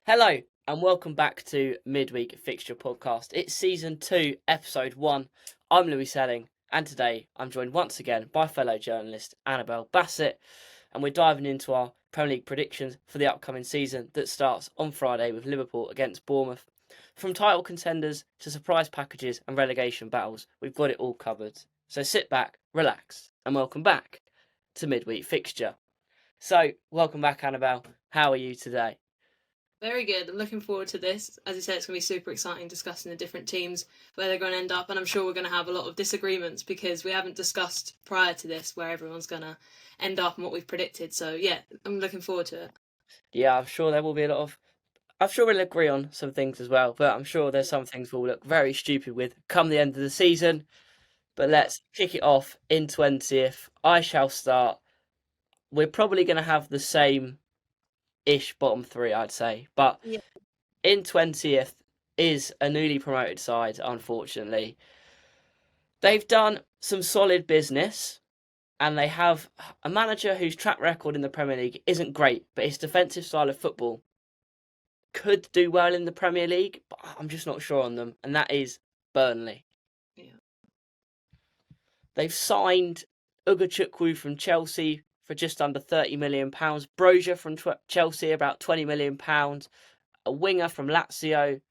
Hello and welcome back to Midweek Fixture Podcast. It's Season 2, Episode 1. I'm Louis Selling and today I'm joined once again by fellow journalist Annabel Bassett, and we're diving into our Premier League predictions for the upcoming season that starts on Friday with Liverpool against Bournemouth. From title contenders to surprise packages and relegation battles, we've got it all covered. So sit back, relax and welcome back to Midweek Fixture. So, welcome back Annabel. How are you today? Very good. I'm looking forward to this. As you said, it's going to be super exciting discussing the different teams, where they're going to end up, and I'm sure we're going to have a lot of disagreements because we haven't discussed prior to this where everyone's going to end up and what we've predicted. So yeah, I'm looking forward to it. Yeah, I'm sure there will be a lot of... I'm sure we'll agree on some things as well, but I'm sure there's some things we'll look very stupid with come the end of the season. But let's kick it off in 20th. I shall start. We're probably going to have the same-ish bottom three, I'd say. But Yeah. in 20th is a newly promoted side, unfortunately. They've done some solid business, and they have a manager whose track record in the Premier League isn't great, but his defensive style of football could do well in the Premier League, but I'm just not sure on them, and that is Burnley. Yeah. They've signed Ugachukwu from Chelsea for just under £30 million, Brozier from Chelsea about £20 million, a winger from Lazio.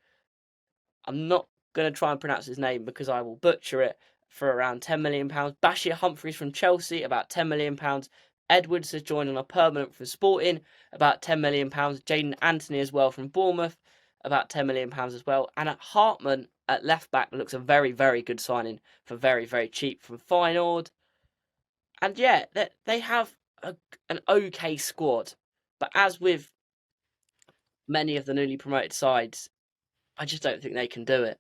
I'm not going to try and pronounce his name because I will butcher it, for around £10 million. Bashir Humphreys from Chelsea, about £10 million. Edwards has joined on a permanent from Sporting, about £10 million. Jaden Anthony as well from Bournemouth, about £10 million as well. And at Hartman at left back looks a very, very good signing for very, very cheap from Feyenoord. And yeah, they have an okay squad. But as with many of the newly promoted sides, I just don't think they can do it.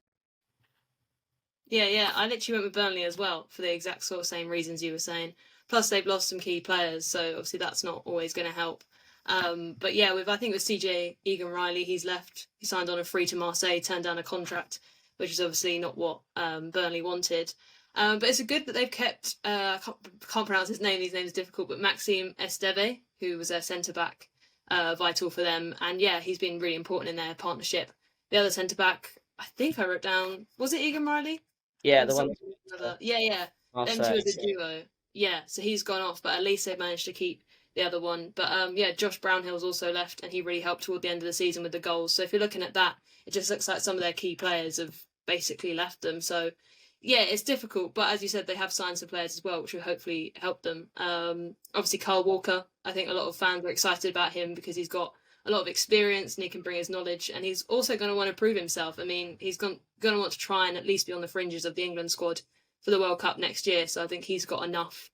Yeah. I literally went with Burnley as well for the exact sort of same reasons you were saying. Plus, they've lost some key players, so obviously that's not always going to help. But yeah, I think with CJ Egan-Riley, he's left. He signed on a free to Marseille, turned down a contract, which is obviously not what Burnley wanted. But it's good that they've kept, I can't pronounce his name, his name's difficult, but Maxime Esteve, who was their centre-back, vital for them. And yeah, he's been really important in their partnership. The other centre-back, I think I wrote down, was it Egan-Riley? Yeah, the one. Yeah. Them two as a duo. Yeah, so he's gone off, but at least they've managed to keep the other one. But Josh Brownhill's also left, and he really helped toward the end of the season with the goals. So if you're looking at that, it just looks like some of their key players have basically left them. So yeah, it's difficult, but as you said, they have signed some players as well, which will hopefully help them. Obviously, Kyle Walker, I think a lot of fans are excited about him because he's got a lot of experience and he can bring his knowledge, and he's also going to want to prove himself. I mean, he's going to want to try and at least be on the fringes of the England squad for the World Cup next year. So I think he's got enough,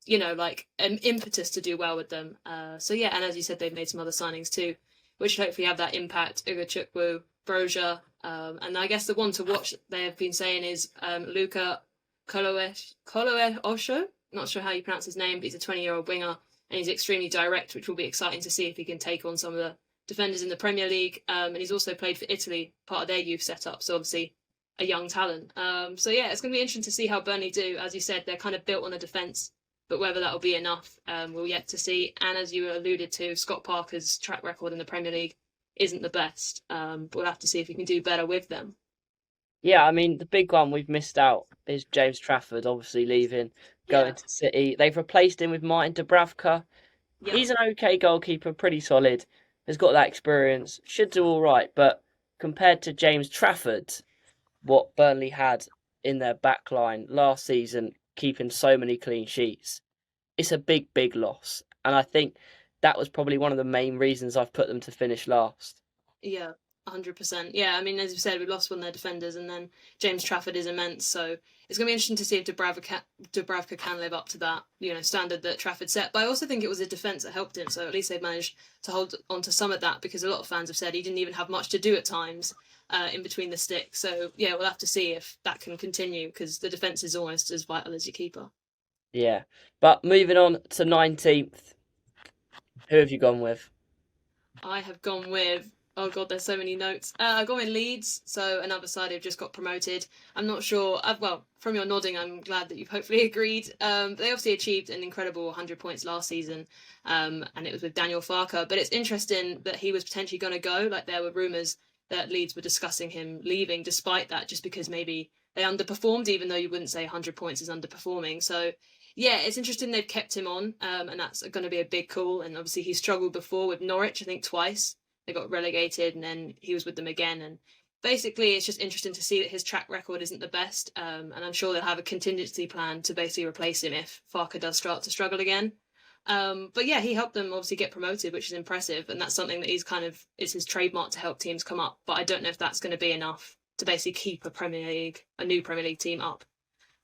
impetus to do well with them. So yeah, and as you said, they've made some other signings too, which should hopefully have that impact. Ugachukwu, Brozier, and I guess the one to watch they have been saying is Luka Koloe-Osho. Not sure how you pronounce his name, but he's a 20-year-old winger and he's extremely direct, which will be exciting to see if he can take on some of the defenders in the Premier League. And he's also played for Italy, part of their youth setup, so obviously a young talent. So yeah, it's going to be interesting to see how Burnley do. As you said, they're kind of built on a defence, but whether that will be enough, we'll yet to see. And as you alluded to, Scott Parker's track record in the Premier League isn't the best, but we'll have to see if he can do better with them. Yeah, I mean, the big one we've missed out is James Trafford, obviously leaving, going to City. They've replaced him with Martin Dubravka. Yep. He's an okay goalkeeper, pretty solid. Has got that experience, should do all right. But compared to James Trafford, what Burnley had in their back line last season, keeping so many clean sheets, it's a big, big loss. And I think that was probably one of the main reasons I've put them to finish last. Yeah, 100%. Yeah, I mean, as you said, we lost one of their defenders, and then James Trafford is immense. So it's going to be interesting to see if Dubravka can live up to that, standard that Trafford set. But I also think it was a defence that helped him. So at least they've managed to hold on to some of that, because a lot of fans have said he didn't even have much to do at times in between the sticks. So yeah, we'll have to see if that can continue, because the defence is almost as vital as your keeper. Yeah, but moving on to 19th, who have you gone with? I have gone with Oh god, there's so many notes. I got in Leeds, so another side who've just got promoted. I'm not sure. Well, from your nodding, I'm glad that you've hopefully agreed. They obviously achieved an incredible 100 points last season, and it was with Daniel Farker. But it's interesting that he was potentially going to go. Like there were rumours that Leeds were discussing him leaving, despite that, just because maybe they underperformed, even though you wouldn't say 100 points is underperforming. So yeah, it's interesting they've kept him on, and that's going to be a big call. And obviously he struggled before with Norwich, I think twice. They got relegated, and then he was with them again. And basically, it's just interesting to see that his track record isn't the best. And I'm sure they'll have a contingency plan to basically replace him if Farker does start to struggle again. But yeah, he helped them obviously get promoted, which is impressive, and that's something that it's his trademark to help teams come up. But I don't know if that's going to be enough to basically keep a new Premier League team up.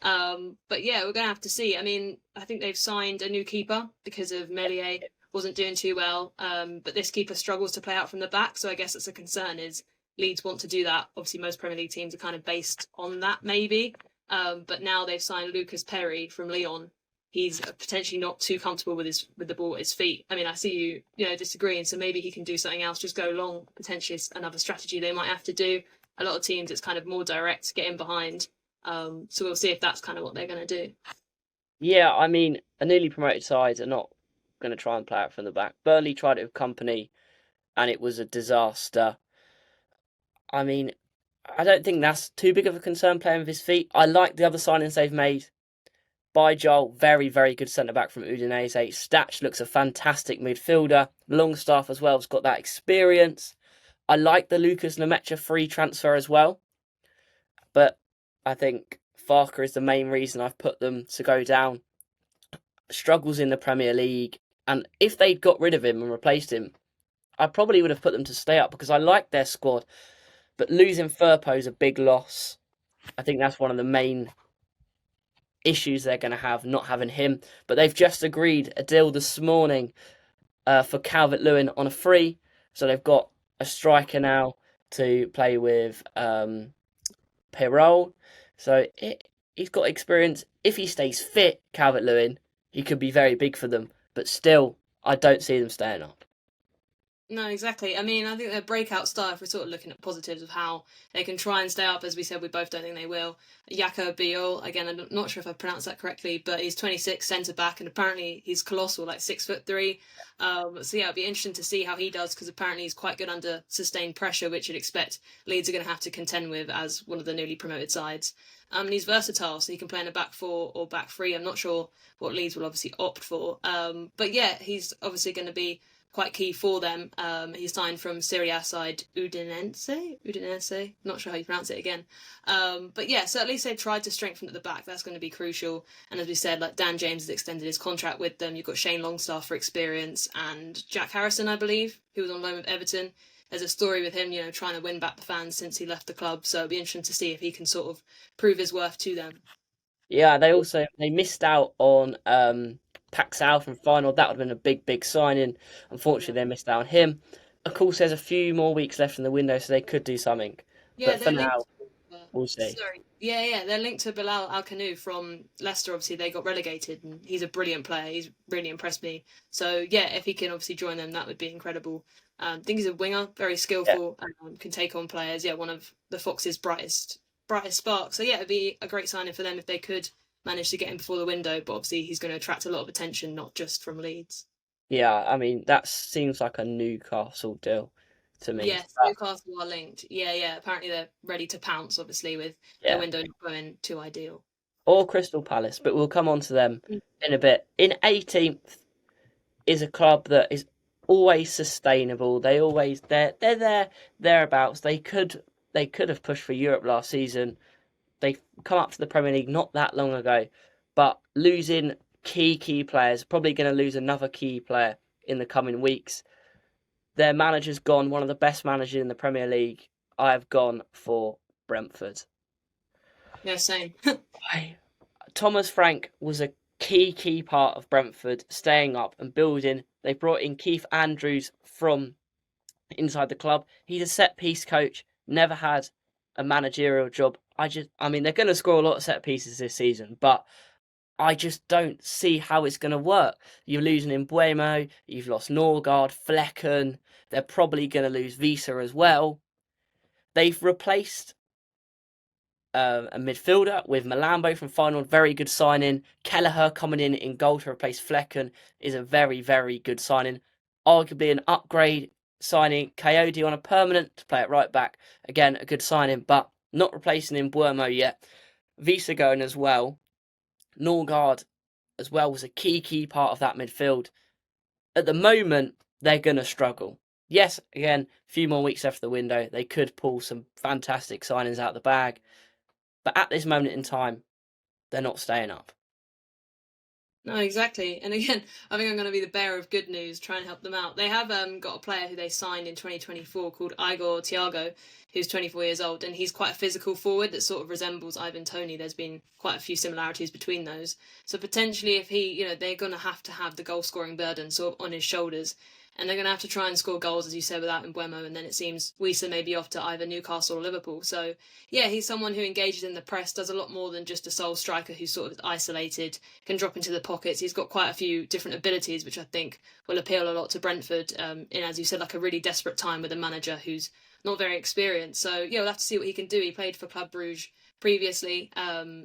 But yeah, we're gonna have to see. I mean, I think they've signed a new keeper because of Meslier wasn't doing too well. But this keeper struggles to play out from the back, so I guess that's a concern. Is Leeds want to do that? Obviously, most Premier League teams are kind of based on that, maybe. But now they've signed Lucas Perry from Lyon. He's potentially not too comfortable with the ball at his feet. I mean, I see you disagreeing, so maybe he can do something else, just go long. Potentially, it's another strategy they might have to do. A lot of teams, it's kind of more direct, get in behind. So we'll see if that's kind of what they're going to do. Yeah, I mean, a newly promoted side are not going to try and play out from the back. Burnley tried it with Company, and it was a disaster. I mean, I don't think that's too big of a concern playing with his feet. I like the other signings they've made. By Joel, very, very good centre-back from Udinese. Statch looks a fantastic midfielder. Longstaff as well has got that experience. I like the Lucas Nemecha free transfer as well. But I think Farker is the main reason I've put them to go down. Struggles in the Premier League. And if they'd got rid of him and replaced him, I probably would have put them to stay up because I like their squad. But losing Firpo is a big loss. I think that's one of the main issues they're going to have, not having him. But they've just agreed a deal this morning for Calvert-Lewin on a free. So they've got a striker now to play with Perrault. So he's got experience. If he stays fit, Calvert-Lewin, he could be very big for them. But still, I don't see them staying up. No, exactly. I mean, I think their breakout star, if we're sort of looking at positives of how they can try and stay up, as we said, we both don't think they will. Jakob Biol, again, I'm not sure if I pronounced that correctly, but he's 26, centre-back, and apparently he's colossal, like 6'3". So yeah, it'll be interesting to see how he does, because apparently he's quite good under sustained pressure, which you'd expect Leeds are going to have to contend with as one of the newly promoted sides. And he's versatile, so he can play in a back four or back three. I'm not sure what Leeds will obviously opt for. But yeah, he's obviously going to be quite key for them. He signed from Serie A side Udinese. Not sure how you pronounce it again. But yeah, so at least they tried to strengthen at the back. That's going to be crucial. And as we said, like Dan James has extended his contract with them. You've got Shane Longstaff for experience and Jack Harrison, I believe, who was on loan with Everton. There's a story with him, trying to win back the fans since he left the club. So it'll be interesting to see if he can sort of prove his worth to them. Yeah, they missed out on Paxal from final. That would have been a big, big signing. Unfortunately, they missed out on him. Of course, there's a few more weeks left in the window, so they could do something. Yeah, but for now, we'll see. Sorry. Yeah, they're linked to Bilal Al-Kanu from Leicester. Obviously, they got relegated, and he's a brilliant player. He's really impressed me. So yeah, if he can obviously join them, that would be incredible. I think he's a winger, very skillful, can take on players. Yeah, one of the Fox's brightest sparks. So yeah, it'd be a great signing for them if they could manage to get him before the window. But obviously, he's going to attract a lot of attention, not just from Leeds. Yeah, I mean, that seems like a Newcastle deal to me. Yes, Newcastle are linked. Yeah. Apparently, they're ready to pounce, obviously, with their window not going too ideal. Or Crystal Palace, but we'll come on to them in a bit. In 18th is a club that is always sustainable. They're there, thereabouts. They could have pushed for Europe last season. They come up to the Premier League not that long ago, but losing key players, probably going to lose another key player in the coming weeks. Their manager's gone, one of the best managers in the Premier League. I have gone for Brentford. Yeah, same. Thomas Frank was a key part of Brentford staying up and building. They brought in Keith Andrews from inside the club. He's a set-piece coach, never had a managerial job. I mean, they're going to score a lot of set pieces this season, but I just don't see how it's going to work. You're losing Mbuemo, you've lost Norgard, Flecken. They're probably going to lose Visa as well. They've replaced a midfielder with Malambo from Feyenoord, very good signing. Kelleher coming in goal to replace Flecken is a very, very good signing. Arguably an upgrade signing. Coyote on a permanent to play at right back. Again, a good signing, but not replacing Mbuemo yet. Visa going as well. Norgard as well was a key part of that midfield. At the moment, they're going to struggle. Yes, again, a few more weeks after the window, they could pull some fantastic signings out of the bag. But at this moment in time, they're not staying up. No, exactly. And again, I think I'm going to be the bearer of good news, try and help them out. They have got a player who they signed in 2024 called Igor Thiago, who's 24 years old, and he's quite a physical forward that sort of resembles Ivan Toney. There's been quite a few similarities between those. So potentially if he, they're going to have the goal-scoring burden sort of on his shoulders. And they're going to have to try and score goals, as you said, without Mbuemo. And then it seems Wissa may be off to either Newcastle or Liverpool. So, yeah, he's someone who engages in the press, does a lot more than just a sole striker who's sort of isolated, can drop into the pockets. He's got quite a few different abilities, which I think will appeal a lot to Brentford in, as you said, like a really desperate time with a manager who's not very experienced. So, yeah, we'll have to see what he can do. He played for Club Brugge previously.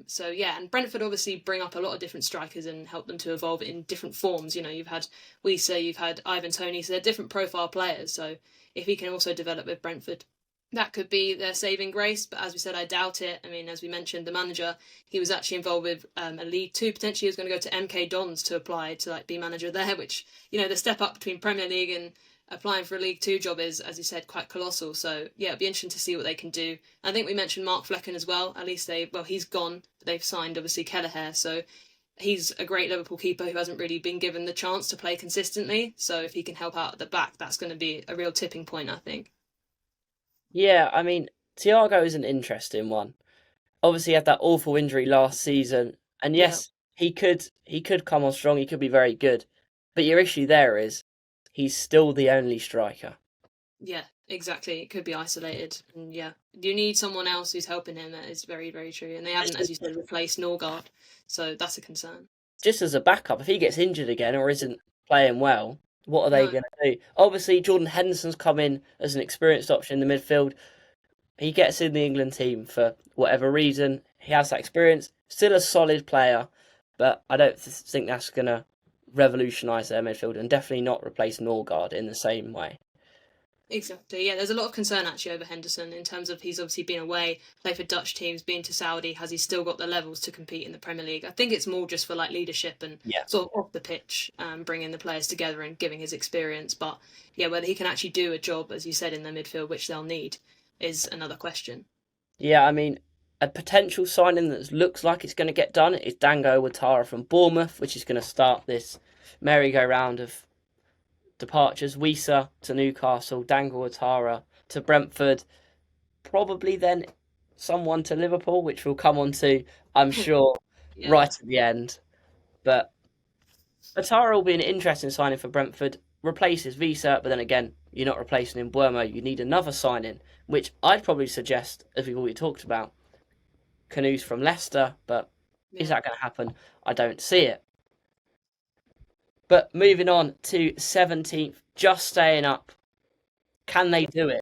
So yeah, and Brentford obviously bring up a lot of different strikers and help them to evolve in different forms. You've had Wissa, you've had Ivan Toney, so they're different profile players. So if he can also develop with Brentford, that could be their saving grace. But as we said, I doubt it. I mean, as we mentioned, the manager, he was actually involved with a League Two. Potentially he was going to go to MK Dons to apply to be manager there, which, the step up between Premier League and applying for a League Two job is, as you said, quite colossal. So yeah, it'll be interesting to see what they can do. I think we mentioned Mark Flecken as well. At least he's gone, but they've signed obviously Kelleher. So he's a great Liverpool keeper who hasn't really been given the chance to play consistently. So if he can help out at the back, that's going to be a real tipping point, I think. Yeah, I mean, Thiago is an interesting one. Obviously, he had that awful injury last season, and yes, he could come on strong. He could be very good, but your issue there is he's still the only striker. Yeah, exactly. It could be isolated, and yeah, you need someone else who's helping him. That is very, very true. And they haven't, as you said, replaced Norgard, so that's a concern. Just as a backup, if he gets injured again or isn't playing well, what are they going to do? Obviously, Jordan Henderson's come in as an experienced option in the midfield. He gets in the England team for whatever reason. He has that experience. Still a solid player, but I don't think that's going to revolutionise their midfield and definitely not replace Norgard in the same way. Exactly, yeah. There's a lot of concern actually over Henderson in terms of he's obviously been away, played for Dutch teams, been to Saudi. Has he still got the levels to compete in the Premier League? I think it's more just for leadership and sort of off the pitch, bringing the players together and giving his experience. But yeah, whether he can actually do a job, as you said, in the midfield, which they'll need, is another question. Yeah, I mean, a potential signing that looks like it's going to get done is Dango Ouattara from Bournemouth, which is going to start this merry-go-round of departures. Wissa to Newcastle, Dango Ouattara to Brentford, probably then someone to Liverpool, which we'll come on to, I'm sure, right at the end. But Ouattara will be an interesting signing for Brentford. Replaces Wissa, but then again, you're not replacing Mbuemo. You need another signing, which I'd probably suggest, as we've already talked about, Canoes from Leicester, but is that going to happen? I don't see it. But moving on to 17th, just staying up. Can they do it?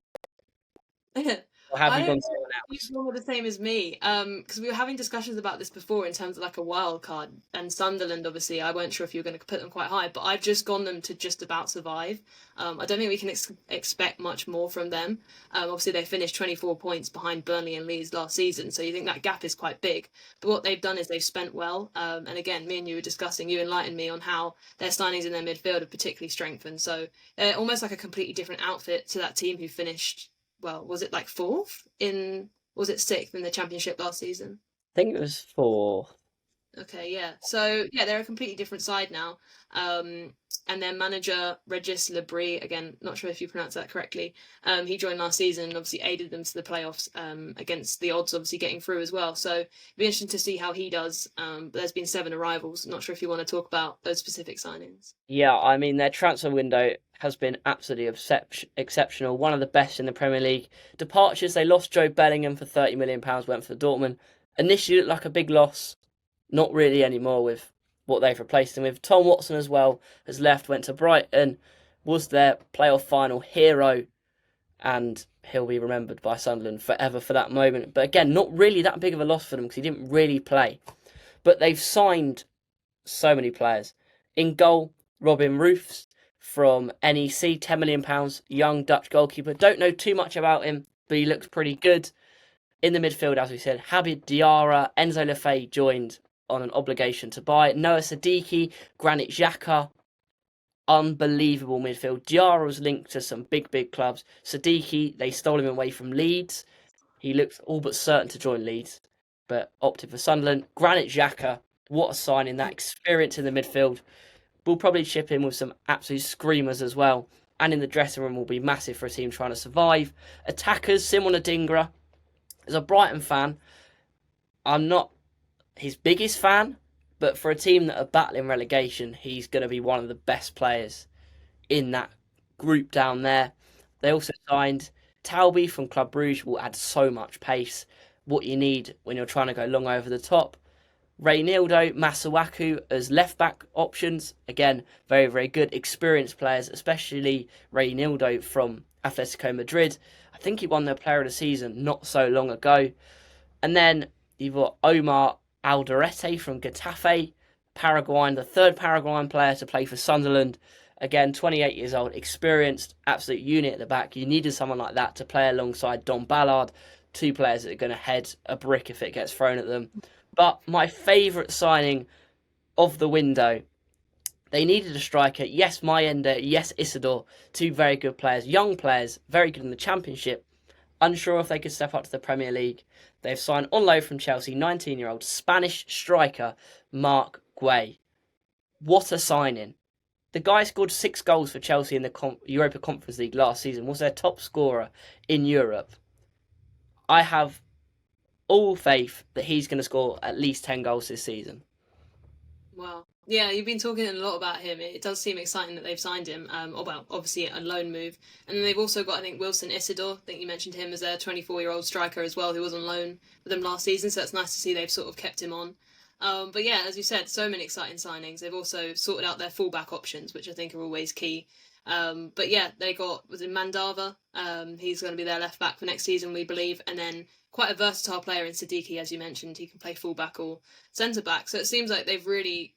Or have you gone someone else? You're the same as me, because we were having discussions about this before in terms of a wild card. And Sunderland, obviously, I weren't sure if you were going to put them quite high, but I've just gone them to just about survive. I don't think we can expect much more from them. Obviously, they finished 24 points behind Burnley and Leeds last season, so you think that gap is quite big. But what they've done is they've spent well. And again, me and you were discussing, you enlightened me on how their signings in their midfield have particularly strengthened. So they're almost like a completely different outfit to that team who finished, well, was it fourth was it sixth in the Championship last season? I think it was fourth. Okay, yeah. So, yeah, they're a completely different side now. And their manager, Regis Lebris, again, not sure if you pronounced that correctly, he joined last season and obviously aided them to the playoffs against the odds, obviously getting through as well. So, it'll be interesting to see how he does. But there's been 7 arrivals. Not sure if you want to talk about those specific signings. Yeah, I mean, their transfer window has been absolutely exceptional. One of the best in the Premier League. Departures, they lost Joe Bellingham for £30 million, went for Dortmund. Initially looked like a big loss. Not really anymore with what they've replaced him with. Tom Watson as well has left, went to Brighton, was their playoff final hero, and he'll be remembered by Sunderland forever for that moment. But again, not really that big of a loss for them because he didn't really play. But they've signed so many players. In goal, Robin Roofs from NEC, £10 million, young Dutch goalkeeper. Don't know too much about him, but he looks pretty good. In the midfield, as we said, Habib Diarra, Enzo Lefebvre joined on an obligation to buy. Noah Siddiqui, Granit Xhaka. Unbelievable midfield. Diarra was linked to some big clubs. Siddiqui, they stole him away from Leeds. He looked all but certain to join Leeds, but opted for Sunderland. Granit Xhaka, what a signing. That experience in the midfield. We'll probably chip in with some absolute screamers as well. And in the dressing room will be massive for a team trying to survive. Attackers, Simon Adingra. As a Brighton fan, I'm not his biggest fan, but for a team that are battling relegation, he's going to be one of the best players in that group down there. They also signed Talby from Club Brugge, will add so much pace, what you need when you're trying to go long over the top. Reynaldo, Masuaku as left-back options. Again, very good, experienced players, especially Reynaldo from Atletico Madrid. I think he won their Player of the Season not so long ago. And then you've got Omar Alderete from Getafe, Paraguayan, the third Paraguayan player to play for Sunderland. Again, 28 years old, experienced, absolute unit at the back. You needed someone like that to play alongside Don Ballard, two players that are going to head a brick if it gets thrown at them. But my favourite signing of the window, they needed a striker. Yes, Mayenda, yes, Isidore, two very good players, young players, very good in the Championship. Unsure if they could step up to the Premier League. They've signed on loan from Chelsea, 19-year-old Spanish striker Marc Guéhi. What a signing. The guy scored 6 goals for Chelsea in the Europa Conference League last season, was their top scorer in Europe. I have all faith that he's going to score at least 10 goals this season. Wow. Yeah, you've been talking a lot about him. It does seem exciting that they've signed him. Obviously a loan move. And then they've also got, I think, Wilson Isidore. I think you mentioned him as a 24-year-old striker as well, who was on loan with them last season. So that's nice to see they've sort of kept him on. But yeah, as you said, so many exciting signings. They've also sorted out their fullback options, which I think are always key. But yeah, they got, was it Mandava? He's going to be their left back for next season, we believe. And then quite a versatile player in Siddiqui, as you mentioned. He can play fullback or centre back. So it seems like they've really,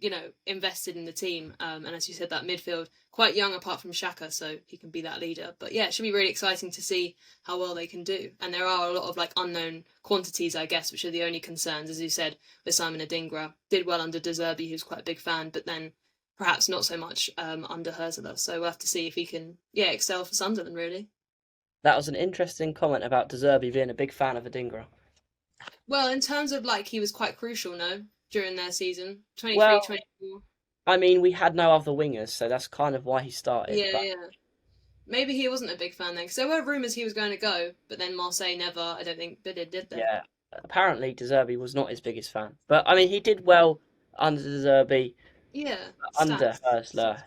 invested in the team. And as you said, that midfield, quite young apart from Xhaka, so he can be that leader. But yeah, it should be really exciting to see how well they can do. And there are a lot of unknown quantities, I guess, which are the only concerns, as you said, with Simon Adingra. Did well under De Zerbi, who's quite a big fan, but then perhaps not so much under Hurtela. So we'll have to see if he can, excel for Sunderland, really. That was an interesting comment about De Zerbi being a big fan of Adingra. Well, in terms of he was quite crucial, no, during their season, 23, 24. I mean, we had no other wingers, so that's kind of why he started. Yeah. Maybe he wasn't a big fan then, because there were rumours he was going to go, but then Marseille never, I don't think, did they? Yeah, apparently De Zerbi was not his biggest fan. But, I mean, he did well under De Zerbi. Yeah. Under Hurtela.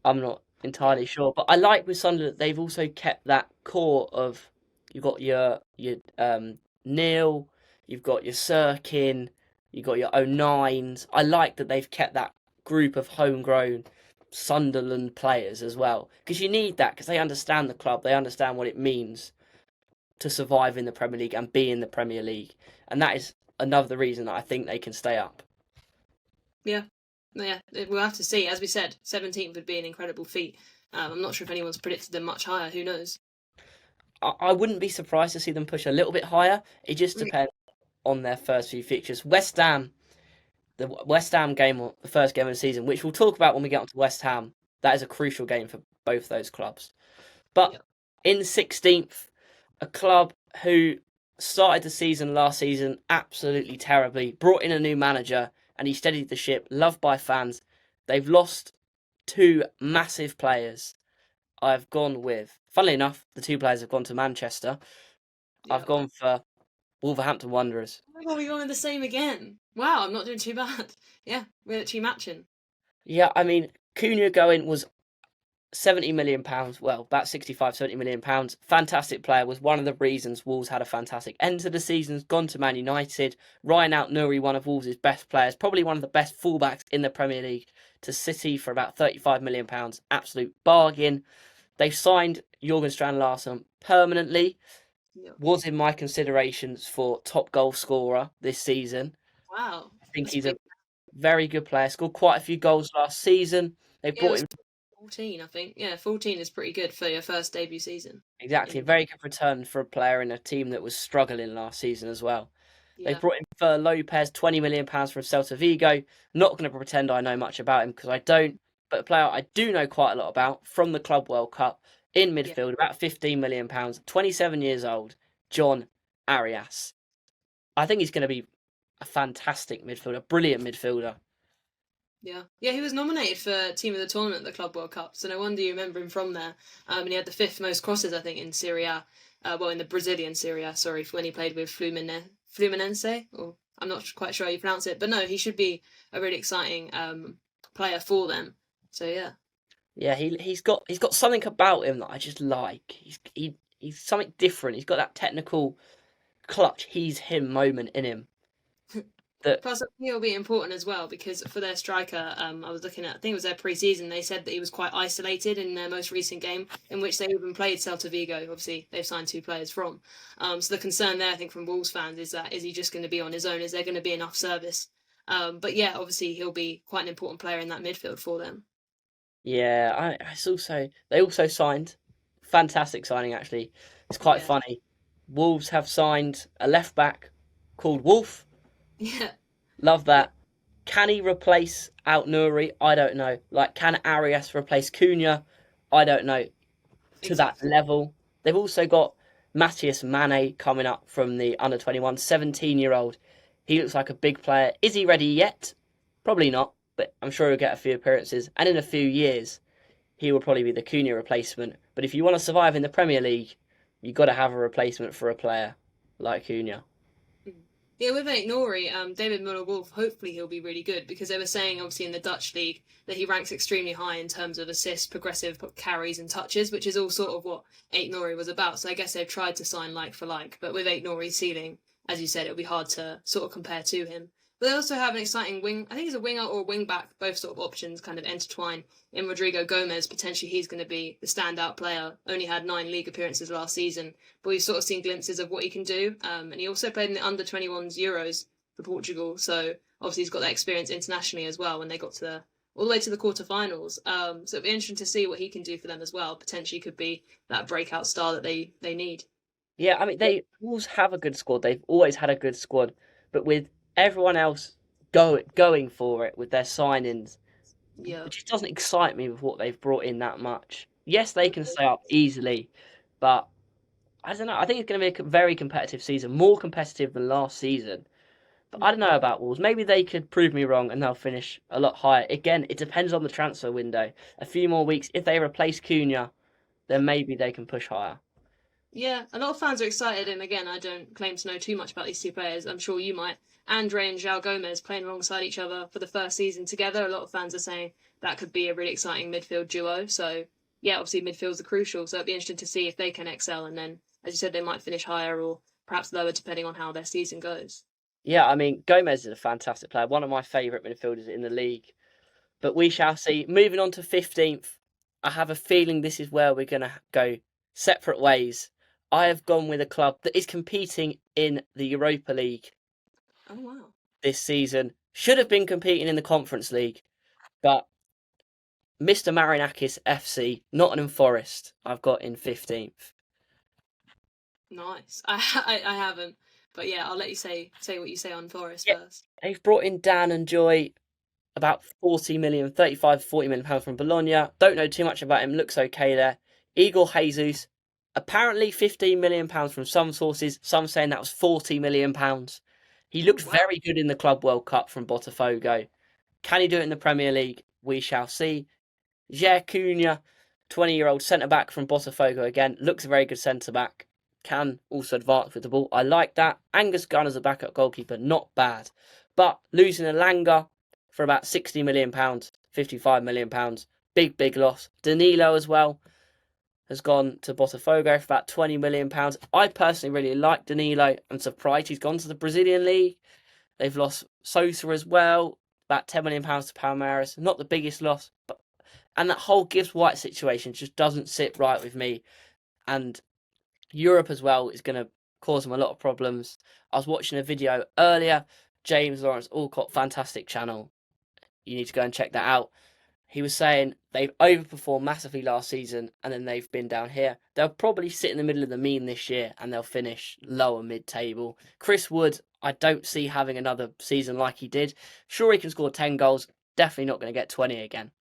I'm not entirely sure. But I like with Sunderland, they've also kept that core of, you've got your Neil, you've got your Sirkin, you've got your 09s. I like that they've kept that group of homegrown Sunderland players as well. Because you need that, because they understand the club, they understand what it means to survive in the Premier League and be in the Premier League. And that is another reason that I think they can stay up. Yeah, we'll have to see. As we said, 17th would be an incredible feat. I'm not sure if anyone's predicted them much higher. Who knows? I wouldn't be surprised to see them push a little bit higher. It just depends on their first few fixtures. West Ham, the West Ham game, the first game of the season, which we'll talk about when we get onto West Ham. That is a crucial game for both those clubs. But in 16th, a club who started the season last season absolutely terribly, brought in a new manager, and he steadied the ship, loved by fans. They've lost 2 massive players. I've gone with, funnily enough, the 2 players have gone to Manchester. Yeah. I've gone for Wolverhampton Wanderers. Oh my God, we're going the same again. Wow, I'm not doing too bad. Yeah, we're actually matching. Yeah, I mean, Cunha going was £70 million, well, about 65, £70 million. Fantastic player, was one of the reasons Wolves had a fantastic end to the season. Has gone to Man United. Ryan Out-Nouri, one of Wolves' best players, probably one of the best fullbacks in the Premier League, to City for about £35 million. Absolute bargain. They've signed Jorgen Strand Larsen permanently. Yep. Was in my considerations for top goal scorer this season. Wow. I think he's a very good player. Scored quite a few goals last season. They brought him 14, I think. Yeah, 14 is pretty good for your first debut season. Exactly, a very good return for a player in a team that was struggling last season as well. Yeah. They brought in for Lopez, £20 million from Celta Vigo. Not going to pretend I know much about him because I don't, but a player I do know quite a lot about from the Club World Cup in midfield, about £15 million, 27 years old, John Arias. I think he's going to be a fantastic midfielder, brilliant midfielder. Yeah, he was nominated for Team of the Tournament at the Club World Cup, so no wonder you remember him from there. And he had the 5th most crosses, I think, in Serie A. In the Brazilian Serie A, sorry, when he played with Fluminense, or I'm not quite sure how you pronounce it, but no, he should be a really exciting player for them. So yeah. Yeah, he's got something about him that I just like. He's something different. He's got that technical clutch, he's him moment in him. Plus, I think it'll be important as well because for their striker, I was looking at, I think it was their pre-season, they said that he was quite isolated in their most recent game, in which they even played Celta Vigo. Obviously, they've signed 2 players from. So the concern there, I think, from Wolves fans is that, is he just going to be on his own? Is there going to be enough service? But yeah, obviously, he'll be quite an important player in that midfield for them. Yeah, they also signed, fantastic signing actually. It's quite funny. Wolves have signed a left back called Wolf. Yeah. Love that. Can he replace Out-Nouri? I don't know. Like, can Arias replace Cunha? I don't know. To that level. They've also got Matthias Mane coming up from the under-21, 17-year-old. He looks like a big player. Is he ready yet? Probably not, but I'm sure he'll get a few appearances. And in a few years, he will probably be the Cunha replacement. But if you want to survive in the Premier League, you've got to have a replacement for a player like Cunha. Yeah, with Aït-Nouri, David Muller-Wolf, hopefully he'll be really good because they were saying, obviously, in the Dutch league that he ranks extremely high in terms of assists, progressive carries and touches, which is all sort of what Aït-Nouri was about. So I guess they've tried to sign like for like. But with Aït-Nouri's ceiling, as you said, it'll be hard to sort of compare to him. But they also have an exciting wing. I think he's a winger or a wing back. Both sort of options kind of intertwine in Rodrigo Gomez. Potentially he's going to be the standout player. Only had 9 league appearances last season, but we've sort of seen glimpses of what he can do. And he also played in the under-21s Euros for Portugal. So obviously he's got that experience internationally as well when they got to all the way to the quarterfinals. So it'll be interesting to see what he can do for them as well. Potentially could be that breakout star that they need. Yeah, I mean, they Wolves have a good squad. They've always had a good squad. But with everyone else going for it with their signings, it just doesn't excite me with what they've brought in that much. Yes, they can stay up easily, but I don't know. I think it's going to be a very competitive season, more competitive than last season. But I don't know about Wolves. Maybe they could prove me wrong and they'll finish a lot higher. Again, it depends on the transfer window. A few more weeks. If they replace Cunha, then maybe they can push higher. Yeah, a lot of fans are excited, and again, I don't claim to know too much about these 2 players. I'm sure you might. Andre and João Gomez playing alongside each other for the first season together. A lot of fans are saying that could be a really exciting midfield duo. So, yeah, obviously midfields are crucial. So it'd be interesting to see if they can excel. And then, as you said, they might finish higher or perhaps lower depending on how their season goes. Yeah, I mean, Gomez is a fantastic player. One of my favourite midfielders in the league. But we shall see. Moving on to 15th, I have a feeling this is where we're going to go separate ways. I have gone with a club that is competing in the Europa League. Oh, wow. This season. Should have been competing in the Conference League. But Mr. Marinakis FC, Nottingham Forest, I've got in 15th. Nice. I haven't. But yeah, I'll let you say what you say on Forest first. They've brought in Dan and Joy, about 35, 40 million pounds from Bologna. Don't know too much about him. Looks okay there. Igor Jesus, apparently 15 million pounds from some sources. Some saying that was 40 million pounds. He looked very good in the Club World Cup from Botafogo. Can he do it in the Premier League? We shall see. Jair Cunha, 20-year-old centre-back from Botafogo again. Looks a very good centre-back. Can also advance with the ball. I like that. Angus Gunn as a backup goalkeeper, not bad. But losing Elanga for about £60 million, £55 million, Big loss. Danilo as well has gone to Botafogo for about £20 million. I personally really like Danilo. I'm surprised he's gone to the Brazilian league. They've lost Sosa as well, about £10 million to Palmeiras. Not the biggest loss, and that whole Gibbs White situation just doesn't sit right with me. And Europe as well is going to cause them a lot of problems. I was watching a video earlier, James Lawrence Alcott, fantastic channel. You need to go and check that out. He was saying they've overperformed massively last season and then they've been down here. They'll probably sit in the middle of the mean this year and they'll finish lower mid-table. Chris Wood, I don't see having another season like he did. Sure, he can score 10 goals. Definitely not going to get 20 again.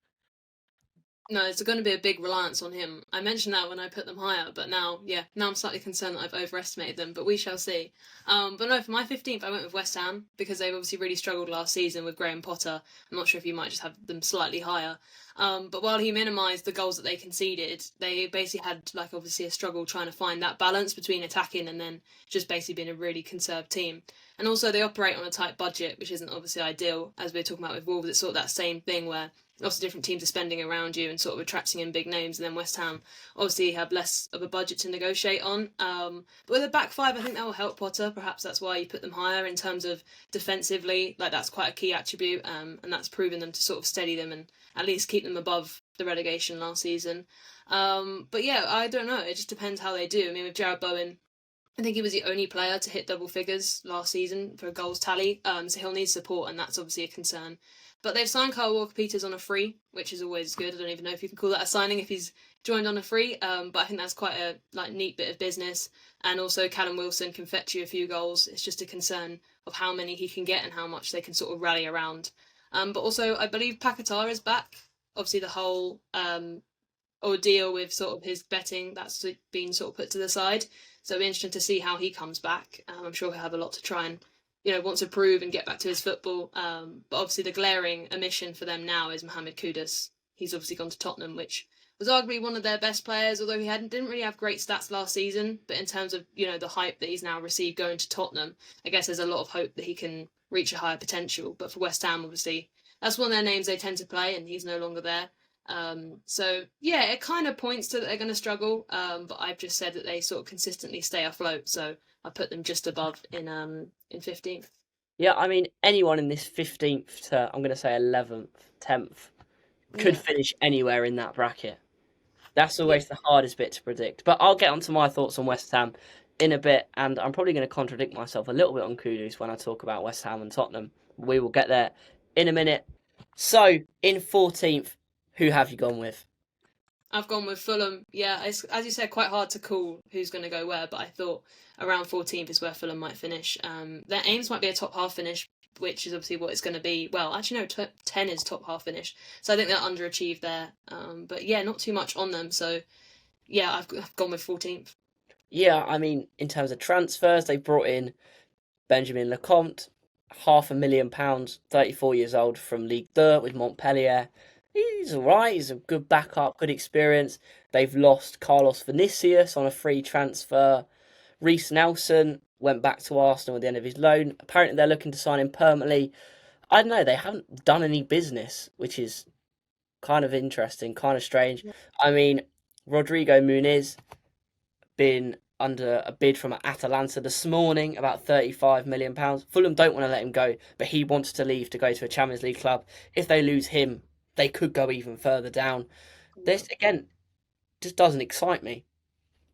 No, it's going to be a big reliance on him. I mentioned that when I put them higher, but now I'm slightly concerned that I've overestimated them, but we shall see. But no, for my 15th, I went with West Ham because they've obviously really struggled last season with Graham Potter. I'm not sure if you might just have them slightly higher. But while he minimised the goals that they conceded, they basically had obviously a struggle trying to find that balance between attacking and then just basically being a really conserved team. And also they operate on a tight budget, which isn't obviously ideal. As we were talking about with Wolves, it's sort of that same thing where lots of different teams are spending around you and sort of attracting in big names, and then West Ham obviously have less of a budget to negotiate on. But with a back five, I think that will help Potter. Perhaps that's why you put them higher in terms of defensively. That's quite a key attribute, and that's proven them to sort of steady them and at least keep them above the relegation last season. But yeah, I don't know. It just depends how they do. I mean, with Jared Bowen, I think he was the only player to hit double figures last season for a goals tally, so he'll need support, and that's obviously a concern. But they've signed Kyle Walker-Peters on a free, which is always good. I don't even know if you can call that a signing if he's joined on a free, but I think that's quite a neat bit of business. And also Callum Wilson can fetch you a few goals. It's just a concern of how many he can get and how much they can sort of rally around. But also, I believe Paquetá is back. Obviously, the whole ordeal with sort of his betting, that's been sort of put to the side. So it'll be interesting to see how he comes back. I'm sure he'll have a lot to try and wants to prove and get back to his football. But obviously the glaring omission for them now is Mohamed Kudus. He's obviously gone to Tottenham, which was arguably one of their best players, although he didn't really have great stats last season. But in terms of, the hype that he's now received going to Tottenham, I guess there's a lot of hope that he can reach a higher potential. But for West Ham, obviously, that's one of their names they tend to play, and he's no longer there. So yeah, it kind of points to that they're going to struggle. But I've just said that they sort of consistently stay afloat. So I put them just above in 15th. Yeah, I mean, anyone in this 15th to, I'm going to say 11th, 10th, could finish anywhere in that bracket. That's always the hardest bit to predict. But I'll get onto my thoughts on West Ham in a bit, and I'm probably going to contradict myself a little bit on Kudus when I talk about West Ham and Tottenham. We will get there in a minute. So, in 14th, who have you gone with? I've gone with Fulham. Yeah, it's, as you said, quite hard to call who's going to go where, but I thought around 14th is where Fulham might finish. Their aims might be a top half finish, which is obviously what it's going to be. Well, actually, no, 10 is top half finish. So I think they're underachieved there. But yeah, not too much on them. So yeah, I've gone with 14th. Yeah, I mean, in terms of transfers, they brought in Benjamin Lecomte, £500,000, 34 years old, from Ligue 2 with Montpellier. He's all right. He's a good backup, good experience. They've lost Carlos Vinicius on a free transfer. Reece Nelson went back to Arsenal at the end of his loan. Apparently, they're looking to sign him permanently. I don't know. They haven't done any business, which is kind of interesting, kind of strange. Yeah. I mean, Rodrigo Muniz been under a bid from Atalanta this morning, about £35 million. Fulham don't want to let him go, but he wants to leave to go to a Champions League club. If they lose him, they could go even further down. This, again, just doesn't excite me.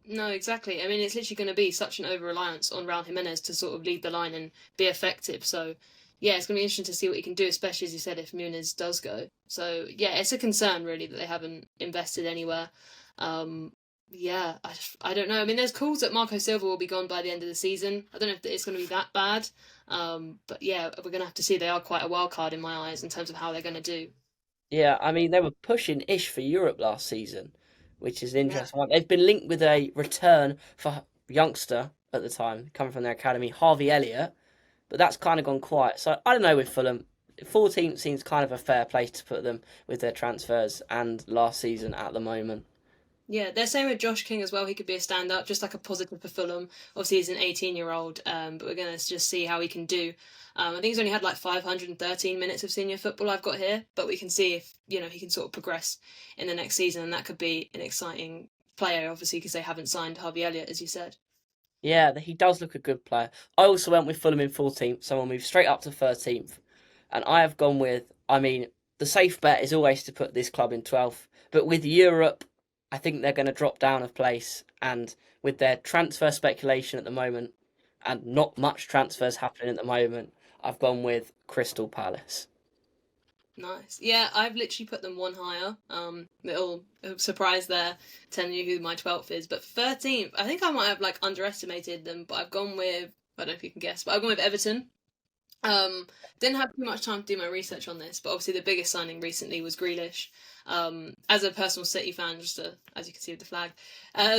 No, exactly. I mean, it's literally going to be such an over-reliance on Raul Jimenez to sort of lead the line and be effective. So, yeah, it's going to be interesting to see what he can do, especially, as you said, if Muniz does go. So, yeah, it's a concern, really, that they haven't invested anywhere. Yeah, I don't know. I mean, there's calls that Marco Silva will be gone by the end of the season. I don't know if it's going to be that bad. But, yeah, we're going to have to see. They are quite a wild card in my eyes in terms of how they're going to do. Yeah, I mean, they were pushing ish for Europe last season, which is an interesting one. They've been linked with a return for youngster at the time, coming from their academy, Harvey Elliott, but that's kind of gone quiet. So I don't know with Fulham. 14th seems kind of a fair place to put them with their transfers and last season at the moment. Yeah, they're saying with Josh King as well, he could be a stand-up, just like a positive for Fulham. Obviously, he's an 18-year-old, but we're going to just see how he can do. I think he's only had like 513 minutes of senior football I've got here, but we can see if, he can sort of progress in the next season, and that could be an exciting player, obviously, because they haven't signed Harvey Elliott, as you said. Yeah, he does look a good player. I also went with Fulham in 14th, so we'll move straight up to 13th. And I have gone with, the safe bet is always to put this club in 12th. But with Europe, I think they're going to drop down a place. And with their transfer speculation at the moment, and not much transfers happening at the moment, I've gone with Crystal Palace. Nice. Yeah, I've literally put them one higher. Little surprise there, telling you who my 12th is. But 13th, I think I might have like underestimated them, but I've gone with, I don't know if you can guess, but I've gone with Everton. Didn't have too much time to do my research on this, but obviously the biggest signing recently was Grealish. As a personal City fan, just as you can see with the flag,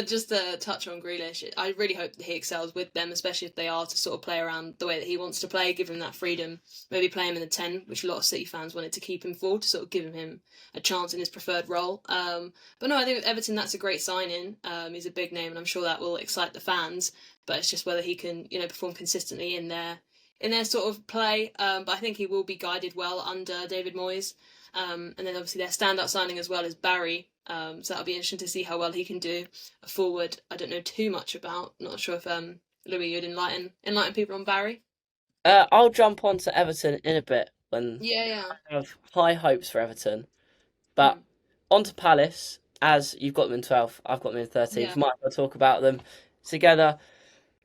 just to touch on Grealish, I really hope that he excels with them, especially if they are to sort of play around the way that he wants to play, give him that freedom, maybe play him in the 10, which a lot of City fans wanted to keep him for, to sort of give him a chance in his preferred role. But no, I think with Everton, that's a great signing. He's a big name, and I'm sure that will excite the fans, but it's just whether he can, perform consistently in their sort of play, but I think he will be guided well under David Moyes. And then obviously their standout signing as well is Barry, so that'll be interesting to see how well he can do. A forward I don't know too much about, not sure if Louis you'd enlighten people on Barry. I'll jump on to Everton in a bit when I have high hopes for Everton. But on to Palace, as you've got them in 12th, I've got them in 13th. Might as well talk about them together.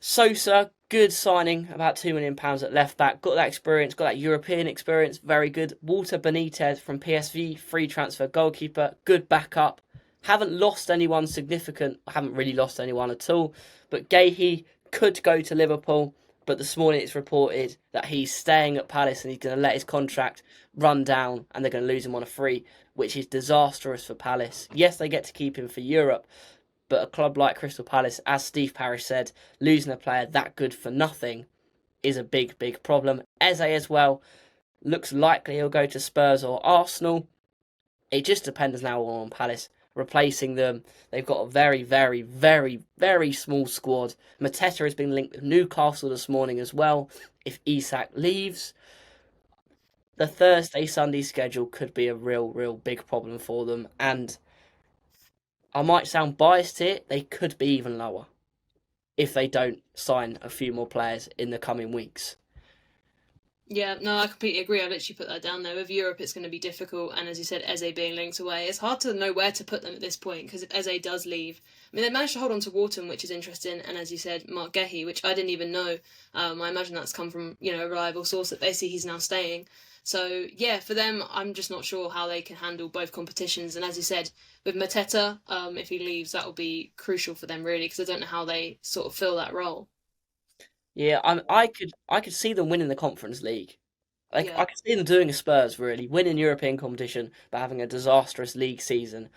Sosa, good signing, about £2 million at left back. Got that experience, got that European experience, very good. Walter Benitez from PSV, free transfer goalkeeper, good backup. Haven't lost anyone significant, haven't really lost anyone at all. But Gahey could go to Liverpool, but this morning it's reported that he's staying at Palace and he's going to let his contract run down and they're going to lose him on a free, which is disastrous for Palace. Yes, they get to keep him for Europe, but a club like Crystal Palace, as Steve Parish said, losing a player that good for nothing is a big, big problem. Eze as well, looks likely he'll go to Spurs or Arsenal. It just depends now on Palace replacing them. They've got a very, very, very, very small squad. Mateta has been linked with Newcastle this morning as well. If Isak leaves, the Thursday-Sunday schedule could be a real, real big problem for them. And I might sound biased here, they could be even lower if they don't sign a few more players in the coming weeks. Yeah, no, I completely agree. I literally put that down there. With Europe, it's going to be difficult, and as you said, Eze being linked away, it's hard to know where to put them at this point, because if Eze does leave, they managed to hold on to Wharton, which is interesting, and as you said, Mark Gahey, which I didn't even know. I imagine that's come from, a reliable source that basically he's now staying. So, yeah, for them, I'm just not sure how they can handle both competitions. And as you said, with Mateta, if he leaves, that will be crucial for them, really, because I don't know how they sort of fill that role. Yeah, I could see them winning the Conference League. I could see them doing a Spurs, really, winning European competition, but having a disastrous league season.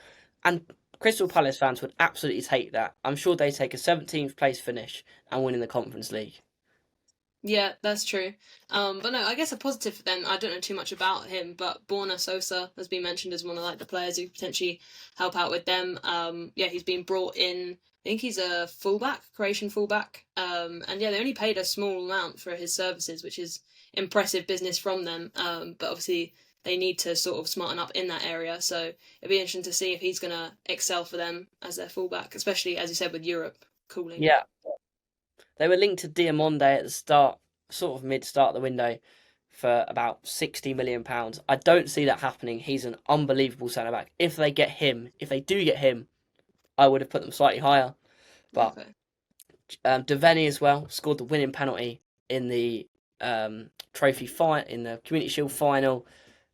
And Crystal Palace fans would absolutely take that. I'm sure they take a 17th place finish and winning the Conference League. Yeah, that's true. But no, I guess a positive for them, I don't know too much about him, but Borna Sosa has been mentioned as one of the players who could potentially help out with them. He's been brought in. I think he's a fullback, Croatian fullback. And they only paid a small amount for his services, which is impressive business from them. But obviously they need to sort of smarten up in that area. So it'd be interesting to see if he's going to excel for them as their fullback, especially, as you said, with Europe cooling. Yeah. They were linked to Diamonde at the start, sort of mid-start of the window, for about £60 million. I don't see that happening. He's an unbelievable centre-back. If they do get him, I would have put them slightly higher. But Devaney as well scored the winning penalty in the trophy fight in the Community Shield final.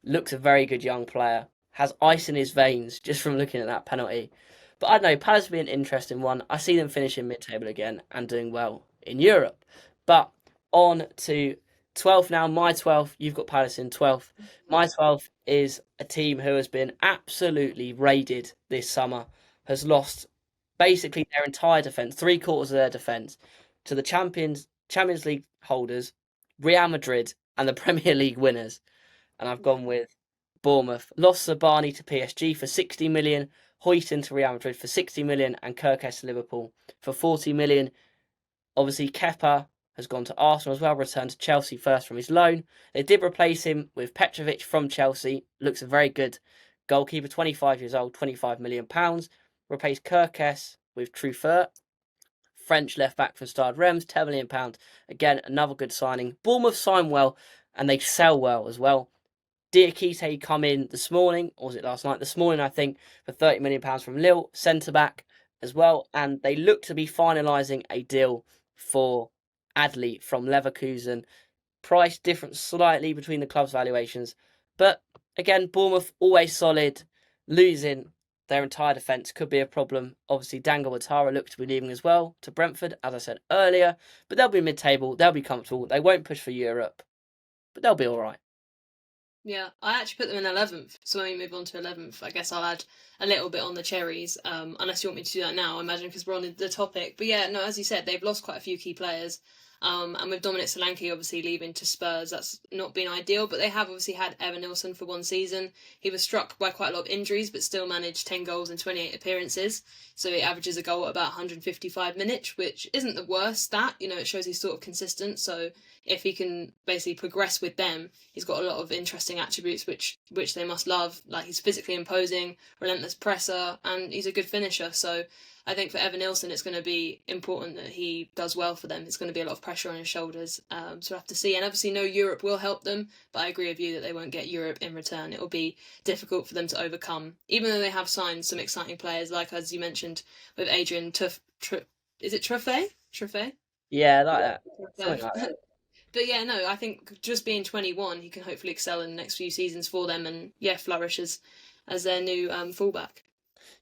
Looks a very good young player. Has ice in his veins just from looking at that penalty. But I don't know, Palace will be an interesting one. I see them finishing mid-table again and doing well in Europe. But on to 12th now. My 12th, you've got Palace in 12th. My 12th is a team who has been absolutely raided this summer. Has lost basically their entire defence, 3/4 of their defence, to the Champions League holders, Real Madrid, and the Premier League winners. And I've gone with Bournemouth. Lost Sabani to PSG for 60 million. Hoyton to Real Madrid for 60 million and Kirkes to Liverpool for 40 million. Obviously, Kepa has gone to Arsenal as well, returned to Chelsea first from his loan. They did replace him with Petrovic from Chelsea. Looks a very good goalkeeper, 25 years old, £25 million. Replaced Kirkes with Truffert, French left-back from Stade Reims, £10 million. Again, another good signing. Bournemouth signed well, and they sell well as well. Diakite come in this morning, or was it last night? This morning, I think, for £30 million from Lille, centre-back as well. And they look to be finalising a deal for Adli from Leverkusen. Price difference slightly between the club's valuations. But again, Bournemouth always solid. Losing their entire defence could be a problem. Obviously, Dango Ouattara looks to be leaving as well to Brentford, as I said earlier. But they'll be mid-table. They'll be comfortable. They won't push for Europe. But they'll be all right. Yeah, I actually put them in 11th. So when we move on to 11th, I guess I'll add a little bit on the cherries, unless you want me to do that now, I imagine, because we're on the topic. But yeah, no, as you said, they've lost quite a few key players. And with Dominic Solanke obviously leaving to Spurs, that's not been ideal. But they have obviously had Evan Nilsson for one season. He was struck by quite a lot of injuries, but still managed 10 goals in 28 appearances. So he averages a goal at about 155 minutes, which isn't the worst stat. You know, it shows he's sort of consistent. So if he can basically progress with them, he's got a lot of interesting attributes which they must love. Like, he's physically imposing, relentless presser, and he's a good finisher. So I think for Evan Nilsson, it's going to be important that he does well for them. It's going to be a lot of pressure on his shoulders. So we'll have to see. And obviously, no Europe will help them, but I agree with you that they won't get Europe in return. It will be difficult for them to overcome, even though they have signed some exciting players, like, as you mentioned, with Adrian is it Truffet? Yeah, like that. Something like that. But yeah, no, I think just being 21, he can hopefully excel in the next few seasons for them and, yeah, flourish as their new fullback.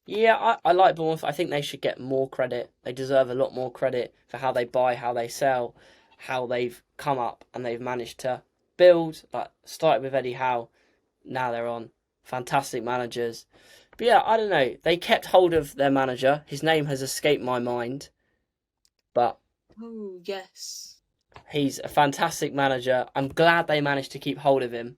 Yeah, I like Bournemouth. I think they should get more credit. They deserve a lot more credit for how they buy, how they sell, how they've come up and they've managed to build. Like, started with Eddie Howe, now they're on fantastic managers. But yeah, I don't know. They kept hold of their manager. His name has escaped my mind, but oh yes, he's a fantastic manager. I'm glad they managed to keep hold of him.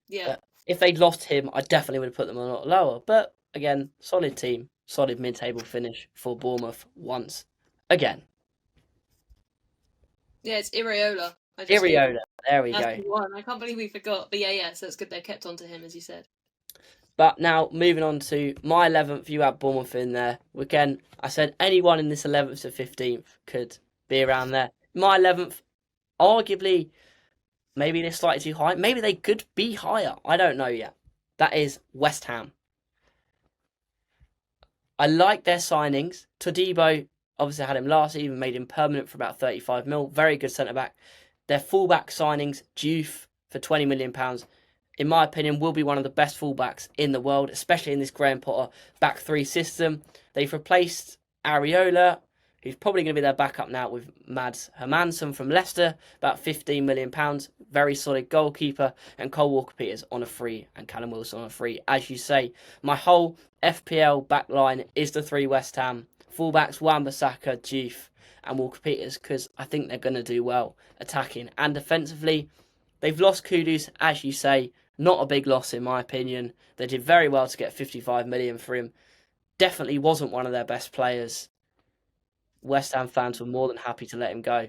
Yeah. But if they'd lost him, I definitely would have put them a lot lower. But again, solid team, solid mid-table finish for Bournemouth once again. Yeah, it's Iraola. Iraola, there we That's go. the one. I can't believe we forgot. But yeah, so it's good they kept on to him, as you said. But now, moving on to my 11th, you had Bournemouth in there. Again, I said anyone in this 11th to 15th could be around there. My 11th, arguably, maybe they're slightly too high. Maybe they could be higher. I don't know yet. That is West Ham. I like their signings. Todibo, obviously had him last season, made him permanent for about 35 mil. Very good centre-back. Their full-back signings, Diouf for £20 million, in my opinion, will be one of the best full-backs in the world, especially in this Graham Potter back three system. They've replaced Areola, who's probably going to be their backup now, with Mads Hermansson from Leicester, about £15 million. Very solid goalkeeper. And Cole Walker-Peters on a free and Callum Wilson on a free. As you say, my whole FPL backline is the three West Ham fullbacks, Wan-Bissaka, Diouf and Walker-Peters, because I think they're going to do well attacking and defensively. They've lost Kudus, as you say. Not a big loss in my opinion. They did very well to get 55 million for him. Definitely wasn't one of their best players. West Ham fans were more than happy to let him go.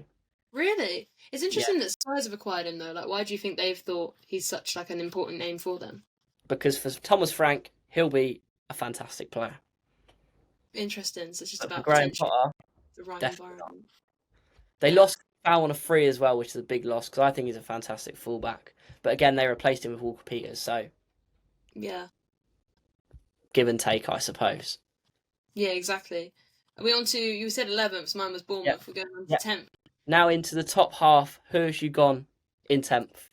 Really? It's interesting that Spurs have acquired him though. Like, why do you think they've thought he's such like an important name for them? Because for Thomas Frank, he'll be a fantastic player. Interesting. So it's just about Graham Potter, the right environment. They lost Fowl on a free as well, which is a big loss because I think he's a fantastic fullback. But again, they replaced him with Walker-Peters, so yeah, give and take, I suppose. Yeah, exactly. Are we on to, you said 11th, so mine was Bournemouth. Yep. We're going on to 10th. Now into the top half. Who has you gone in 10th?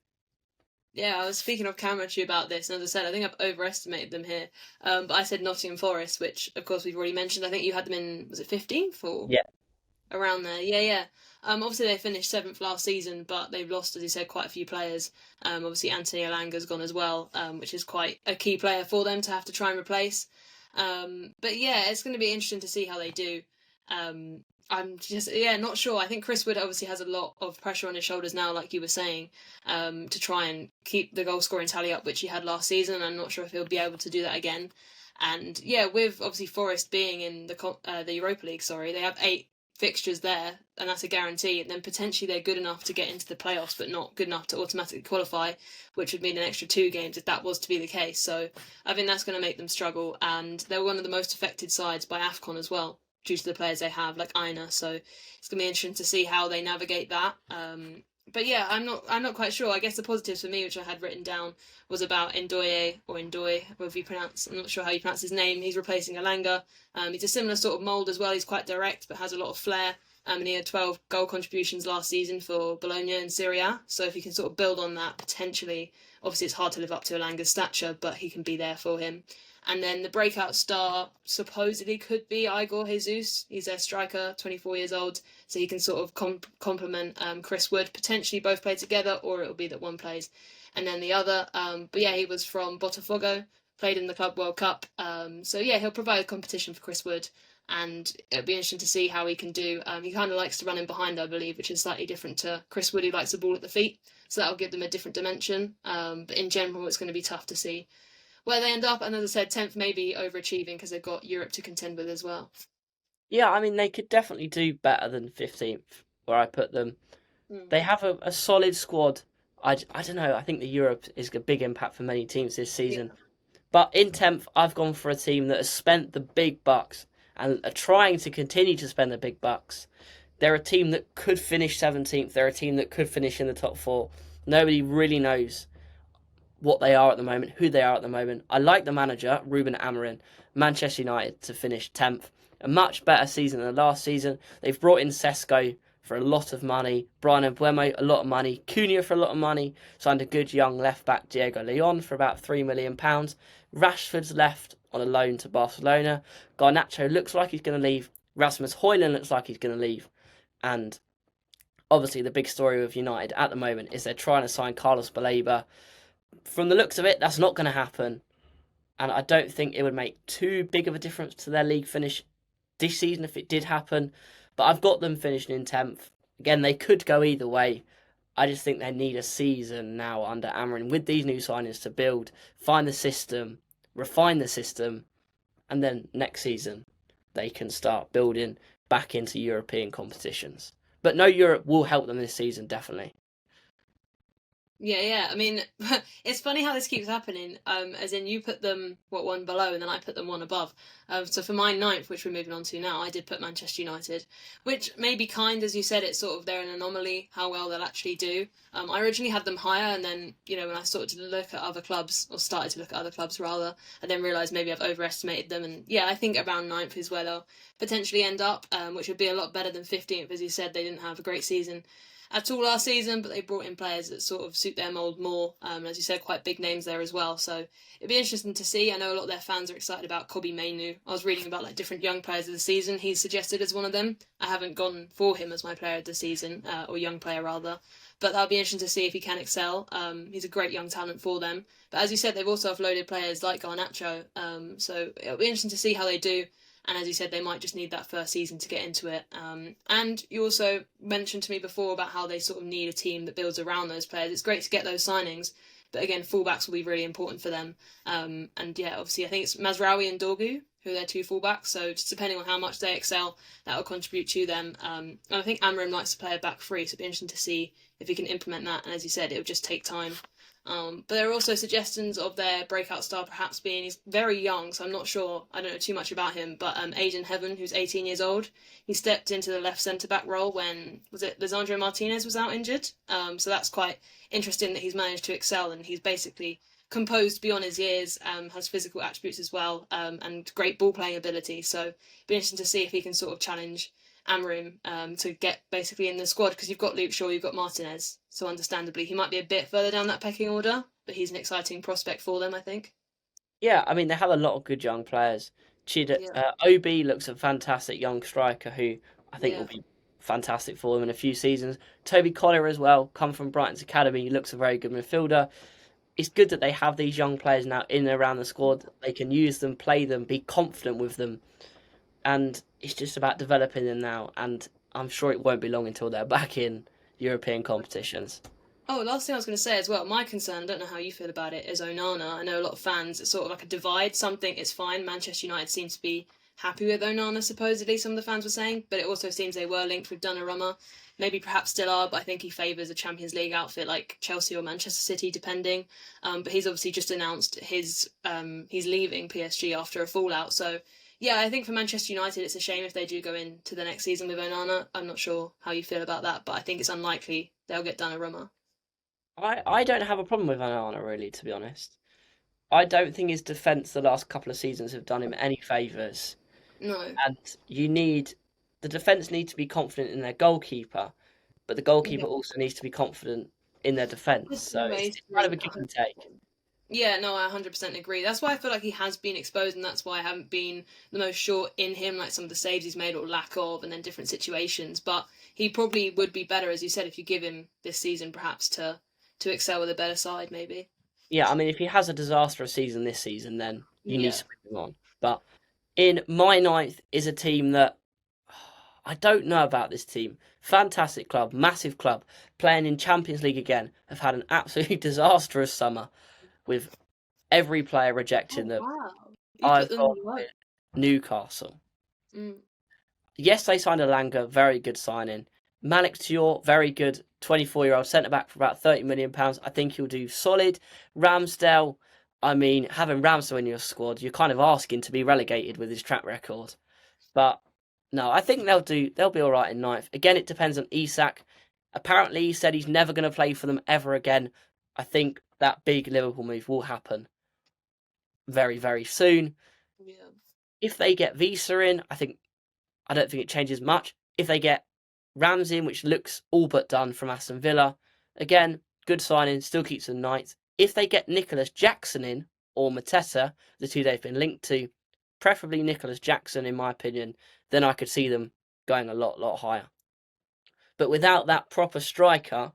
Yeah, I was speaking off camera to you about this, and as I said, I think I've overestimated them here. But I said Nottingham Forest, which of course we've already mentioned. I think you had them in, was it 15th or? Yeah. Around there, yeah. Obviously they finished 7th last season, but they've lost, as you said, quite a few players. Obviously Anthony Elanga's gone as well, which is quite a key player for them to have to try and replace. But yeah, it's going to be interesting to see how they do. I'm just, not sure. I think Chris Wood obviously has a lot of pressure on his shoulders now, like you were saying, to try and keep the goal scoring tally up, which he had last season. I'm not sure if he'll be able to do that again. And yeah, with obviously Forest being in the Europa League, they have 8 fixtures there, and that's a guarantee. And then potentially they're good enough to get into the playoffs, but not good enough to automatically qualify, which would mean an extra 2 games if that was to be the case. So I think that's going to make them struggle. And they're one of the most affected sides by AFCON as well, due to the players they have, like Aina. So it's going to be interesting to see how they navigate that. But yeah, I'm not quite sure. I guess the positives for me, which I had written down, was about Ndoye or Ndoye, however you pronounce. I'm not sure how you pronounce his name. He's replacing Alanga. He's a similar sort of mould as well. He's quite direct, but has a lot of flair. And he had 12 goal contributions last season for Bologna in Serie A. So if he can sort of build on that, potentially, obviously it's hard to live up to Alanga's stature, but he can be there for him. And then the breakout star supposedly could be Igor Jesus. He's their striker, 24 years old, so he can sort of complement Chris Wood. Potentially both play together, or it'll be that one plays and then the other. But yeah, he was from Botafogo, played in the Club World Cup. So yeah, he'll provide competition for Chris Wood, and it'll be interesting to see how he can do. He kind of likes to run in behind, I believe, which is slightly different to Chris Wood, who likes the ball at the feet. So that'll give them a different dimension. But in general, it's going to be tough to see where they end up. And as I said, 10th maybe overachieving because they've got Europe to contend with as well. Yeah, I mean, they could definitely do better than 15th, where I put them. They have a solid squad. I don't know, I think the Europe is a big impact for many teams this season. Yeah. But in 10th, I've gone for a team that has spent the big bucks and are trying to continue to spend the big bucks. They're a team that could finish 17th. They're a team that could finish in the top 4. Nobody really knows what they are at the moment, who they are at the moment. I like the manager, Ruben Amorim, Manchester United to finish 10th. A much better season than last season. They've brought in Sesko for a lot of money, Brian Mbeumo a lot of money, Cunha for a lot of money, signed a good young left-back Diego Leon for about £3 million. Rashford's left on a loan to Barcelona. Garnacho looks like he's going to leave. Rasmus Højlund looks like he's going to leave. And obviously the big story with United at the moment is they're trying to sign Carlos Baleba. From the looks of it, that's not going to happen. And I don't think it would make too big of a difference to their league finish this season if it did happen. But I've got them finishing in 10th. Again, they could go either way. I just think they need a season now under Amorim with these new signings to build, find the system, refine the system, and then next season they can start building back into European competitions. But no, Europe will help them this season, definitely. Yeah. I mean, it's funny how this keeps happening. As in, you put them one below, and then I put them one above. So for my 9th, which we're moving on to now, I did put Manchester United, which may be kind, as you said. It's sort of they're an anomaly how well they'll actually do. I originally had them higher, and then when I started to look at other clubs, or started to look at other clubs rather, I then realised maybe I've overestimated them. And yeah, I think around 9th is where they'll potentially end up, which would be a lot better than 15th. As you said, they didn't have a great season at all last season, but they brought in players that sort of suit their mould more. As you said, quite big names there as well. So it'd be interesting to see. I know a lot of their fans are excited about Kobbie Mainoo. I was reading about different young players of the season. He's suggested as one of them. I haven't gone for him as my player of the season, or young player rather. But that'll be interesting to see if he can excel. He's a great young talent for them. But as you said, they've also offloaded players like Garnacho. So it'll be interesting to see how they do. And as you said, they might just need that first season to get into it. And you also mentioned to me before about how they sort of need a team that builds around those players. It's great to get those signings, but again, fullbacks will be really important for them. And yeah, obviously, I think it's Mazraoui and Dorgu who are their 2 fullbacks. So just depending on how much they excel, that will contribute to them. And I think Amorim likes to play a back 3, so it'll be interesting to see if he can implement that. And as you said, it'll just take time. But there are also suggestions of their breakout star perhaps being, he's very young, so I'm not sure, I don't know too much about him, but Aiden Heaven, who's 18 years old, he stepped into the left centre-back role when, was it Lisandro Martinez was out injured? So that's quite interesting that he's managed to excel, and he's basically composed beyond his years, has physical attributes as well, and great ball-playing ability, so it'll be interesting to see if he can sort of challenge Amorim to get basically in the squad, because you've got Luke Shaw, you've got Martinez, so understandably he might be a bit further down that pecking order, but he's an exciting prospect for them, I think. Yeah, I mean, they have a lot of good young players. Obi looks a fantastic young striker who I think will be fantastic for them in a few seasons. Toby Collier as well, come from Brighton's academy, looks a very good midfielder. It's good that they have these young players now in and around the squad. They can use them, play them, be confident with them. And it's just about developing them now. And I'm sure it won't be long until they're back in European competitions. Oh, last thing I was going to say as well, my concern, I don't know how you feel about it, is Onana. I know a lot of fans, it's sort of like a divide. Some think it's fine. Manchester United seems to be happy with Onana, supposedly, some of the fans were saying, but it also seems they were linked with Donnarumma. Maybe perhaps still are, but I think he favours a Champions League outfit like Chelsea or Manchester City, depending. But he's obviously just announced he's leaving PSG after a fallout. So, yeah, I think for Manchester United, it's a shame if they do go into the next season with Onana. I'm not sure how you feel about that, but I think it's unlikely they'll get Donnarumma. I don't have a problem with Onana, really, to be honest. I don't think his defence the last couple of seasons have done him any favours. No. And the defence needs to be confident in their goalkeeper, but the goalkeeper Yeah. also needs to be confident in their defence. So it's kind of a give and take. Yeah, no, I 100% agree. That's why I feel like he has been exposed, and that's why I haven't been the most sure in him, like some of the saves he's made or lack of, and then different situations. But he probably would be better, as you said, if you give him this season, perhaps to excel with a better side, maybe. Yeah, I mean, if he has a disastrous season this season, then you need to bring him on. But in my ninth is a team that I don't know about this team. Fantastic club, massive club, playing in Champions League again, have had an absolutely disastrous summer with every player rejecting them. Wow. I've gone with Newcastle. Yes, they signed Elanga, very good signing. Malik Dior, very good 24-year-old centre-back for about £30 million. I think he'll do solid. Ramsdale, I mean, having Ramsdale in your squad, you're kind of asking to be relegated with his track record. But no, I think they'll be all right in ninth. Again, it depends on Isak. Apparently, he said he's never going to play for them ever again. I think that big Liverpool move will happen very, very soon. Yeah. If they get Visa in, I don't think it changes much. If they get Ramsey in, which looks all but done from Aston Villa, again, good signing, still keeps them ninth. If they get Nicholas Jackson in, or Mateta, the two they've been linked to, preferably Nicholas Jackson, in my opinion, then I could see them going a lot higher. But without that proper striker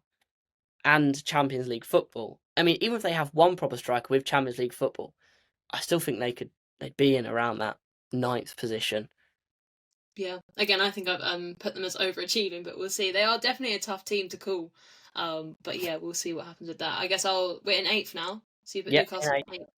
and Champions League football, I mean, even if they have one proper striker with Champions League football, I still think they'd be in around that ninth position. Yeah, again, I think I've put them as overachieving, but we'll see. They are definitely a tough team to call. But yeah, we'll see what happens with that. I guess we're in eighth now. So you put Newcastle in eighth.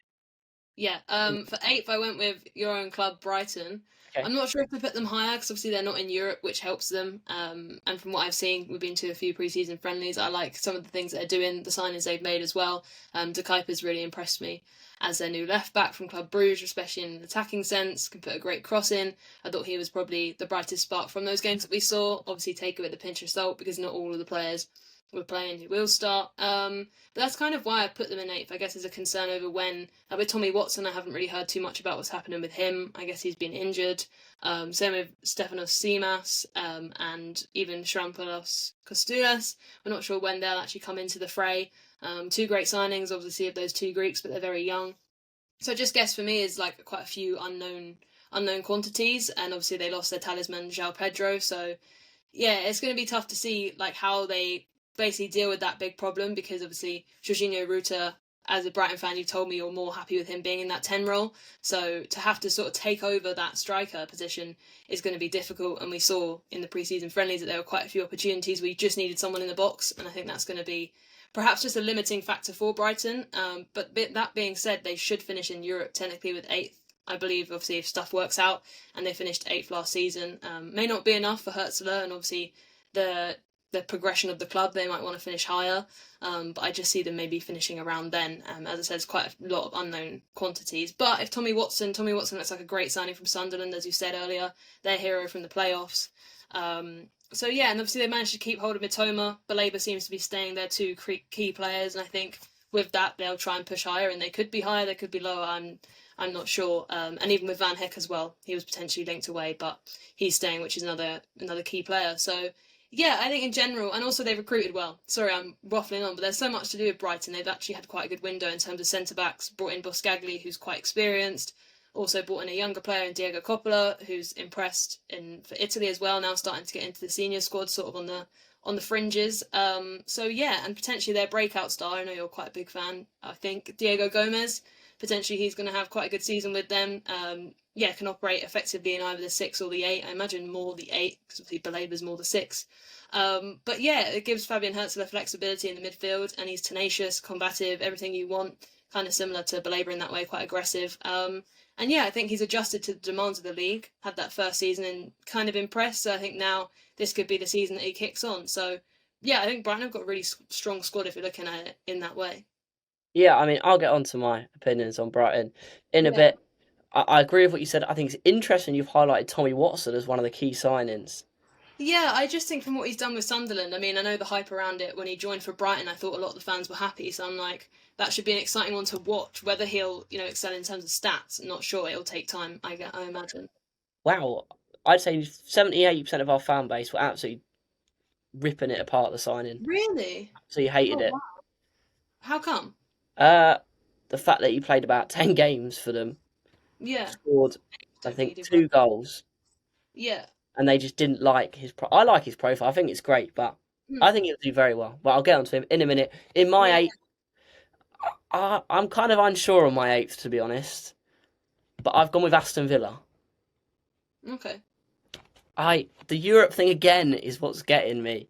Yeah. For eighth, I went with your own club, Brighton. Okay. I'm not sure if I put them higher because obviously they're not in Europe, which helps them. And from what I've seen, we've been to a few pre-season friendlies. I like some of the things that they're doing, the signings they've made as well. De Kuiper's really impressed me as their new left back from Club Bruges, especially in an attacking sense, can put a great cross in. I thought he was probably the brightest spark from those games that we saw. Obviously, take it with a pinch of salt because not all of the players were playing who will start. But that's kind of why I put them in eighth. I guess there's a concern over when with Tommy Watson. I haven't really heard too much about what's happening with him. I guess he's been injured. Same with Stefanos Tsimas and even Shrampalos Kostoulas. We're not sure when they'll actually come into the fray. Two great signings, obviously, of those two Greeks, but they're very young. So I just guess for me is like quite a few unknown quantities, and obviously they lost their talisman João Pedro. So yeah, it's going to be tough to see like how they basically deal with that big problem, because obviously Jorginho Ruta, as a Brighton fan, you've told me you're more happy with him being in that 10 role. So to have to sort of take over that striker position is going to be difficult. And we saw in the pre-season friendlies that there were quite a few opportunities where you just needed someone in the box, and I think that's going to be perhaps just a limiting factor for Brighton. But that being said, they should finish in Europe technically with 8th. I believe, obviously, if stuff works out, and they finished 8th last season. May not be enough for Hertzler, and obviously the progression of the club, they might want to finish higher. But I just see them maybe finishing around then. As I said, it's quite a lot of unknown quantities. But if Tommy Watson looks like a great signing from Sunderland, as you said earlier, their hero from the playoffs. So yeah, and obviously they managed to keep hold of Mitoma. Baleba seems to be staying their two key players, and I think with that they'll try and push higher, and they could be higher, they could be lower. I'm not sure. And even with Van Heck as well, he was potentially linked away, but he's staying, which is another key player. So yeah, I think in general, and also they've recruited well. Sorry, I'm waffling on, but there's so much to do with Brighton. They've actually had quite a good window in terms of centre-backs. Brought in Boscagli, who's quite experienced. Also brought in a younger player in Diego Coppola, who's impressed for Italy as well, now starting to get into the senior squad, sort of on the fringes. So yeah, and potentially their breakout star, I know you're quite a big fan, I think, Diego Gomez. potentially he's going to have quite a good season with them. Can operate effectively in either the 6 or the 8. I imagine more the 8, because obviously Belaber's more the 6. But yeah, it gives Fabian Herzl flexibility in the midfield, and he's tenacious, combative, everything you want, kind of similar to Belaber in that way, quite aggressive. And yeah, I think he's adjusted to the demands of the league, had that first season and kind of impressed. So I think now this could be the season that he kicks on. So yeah, I think Brighton have got a really strong squad if you're looking at it in that way. Yeah, I mean, I'll get on to my opinions on Brighton in a bit. I agree with what you said. I think it's interesting you've highlighted Tommy Watson as one of the key signings. Yeah, I just think from what he's done with Sunderland, I mean, I know the hype around it when he joined for Brighton, I thought a lot of the fans were happy. So I'm like, that should be an exciting one to watch. Whether he'll, excel in terms of stats, I'm not sure. It'll take time, I imagine. Wow, I'd say 70-80% of our fan base were absolutely ripping it apart, the signing. Really? So you hated it. Wow. How come? The fact that he played about 10 games for them. Yeah. Scored, I think, 2 goals. Yeah. And they just didn't like his I like his profile. I think it's great, but I think he'll do very well. But I'll get onto him in a minute. In my 8th, I'm kind of unsure on my 8th, to be honest. But I've gone with Aston Villa. Okay. The Europe thing again is what's getting me.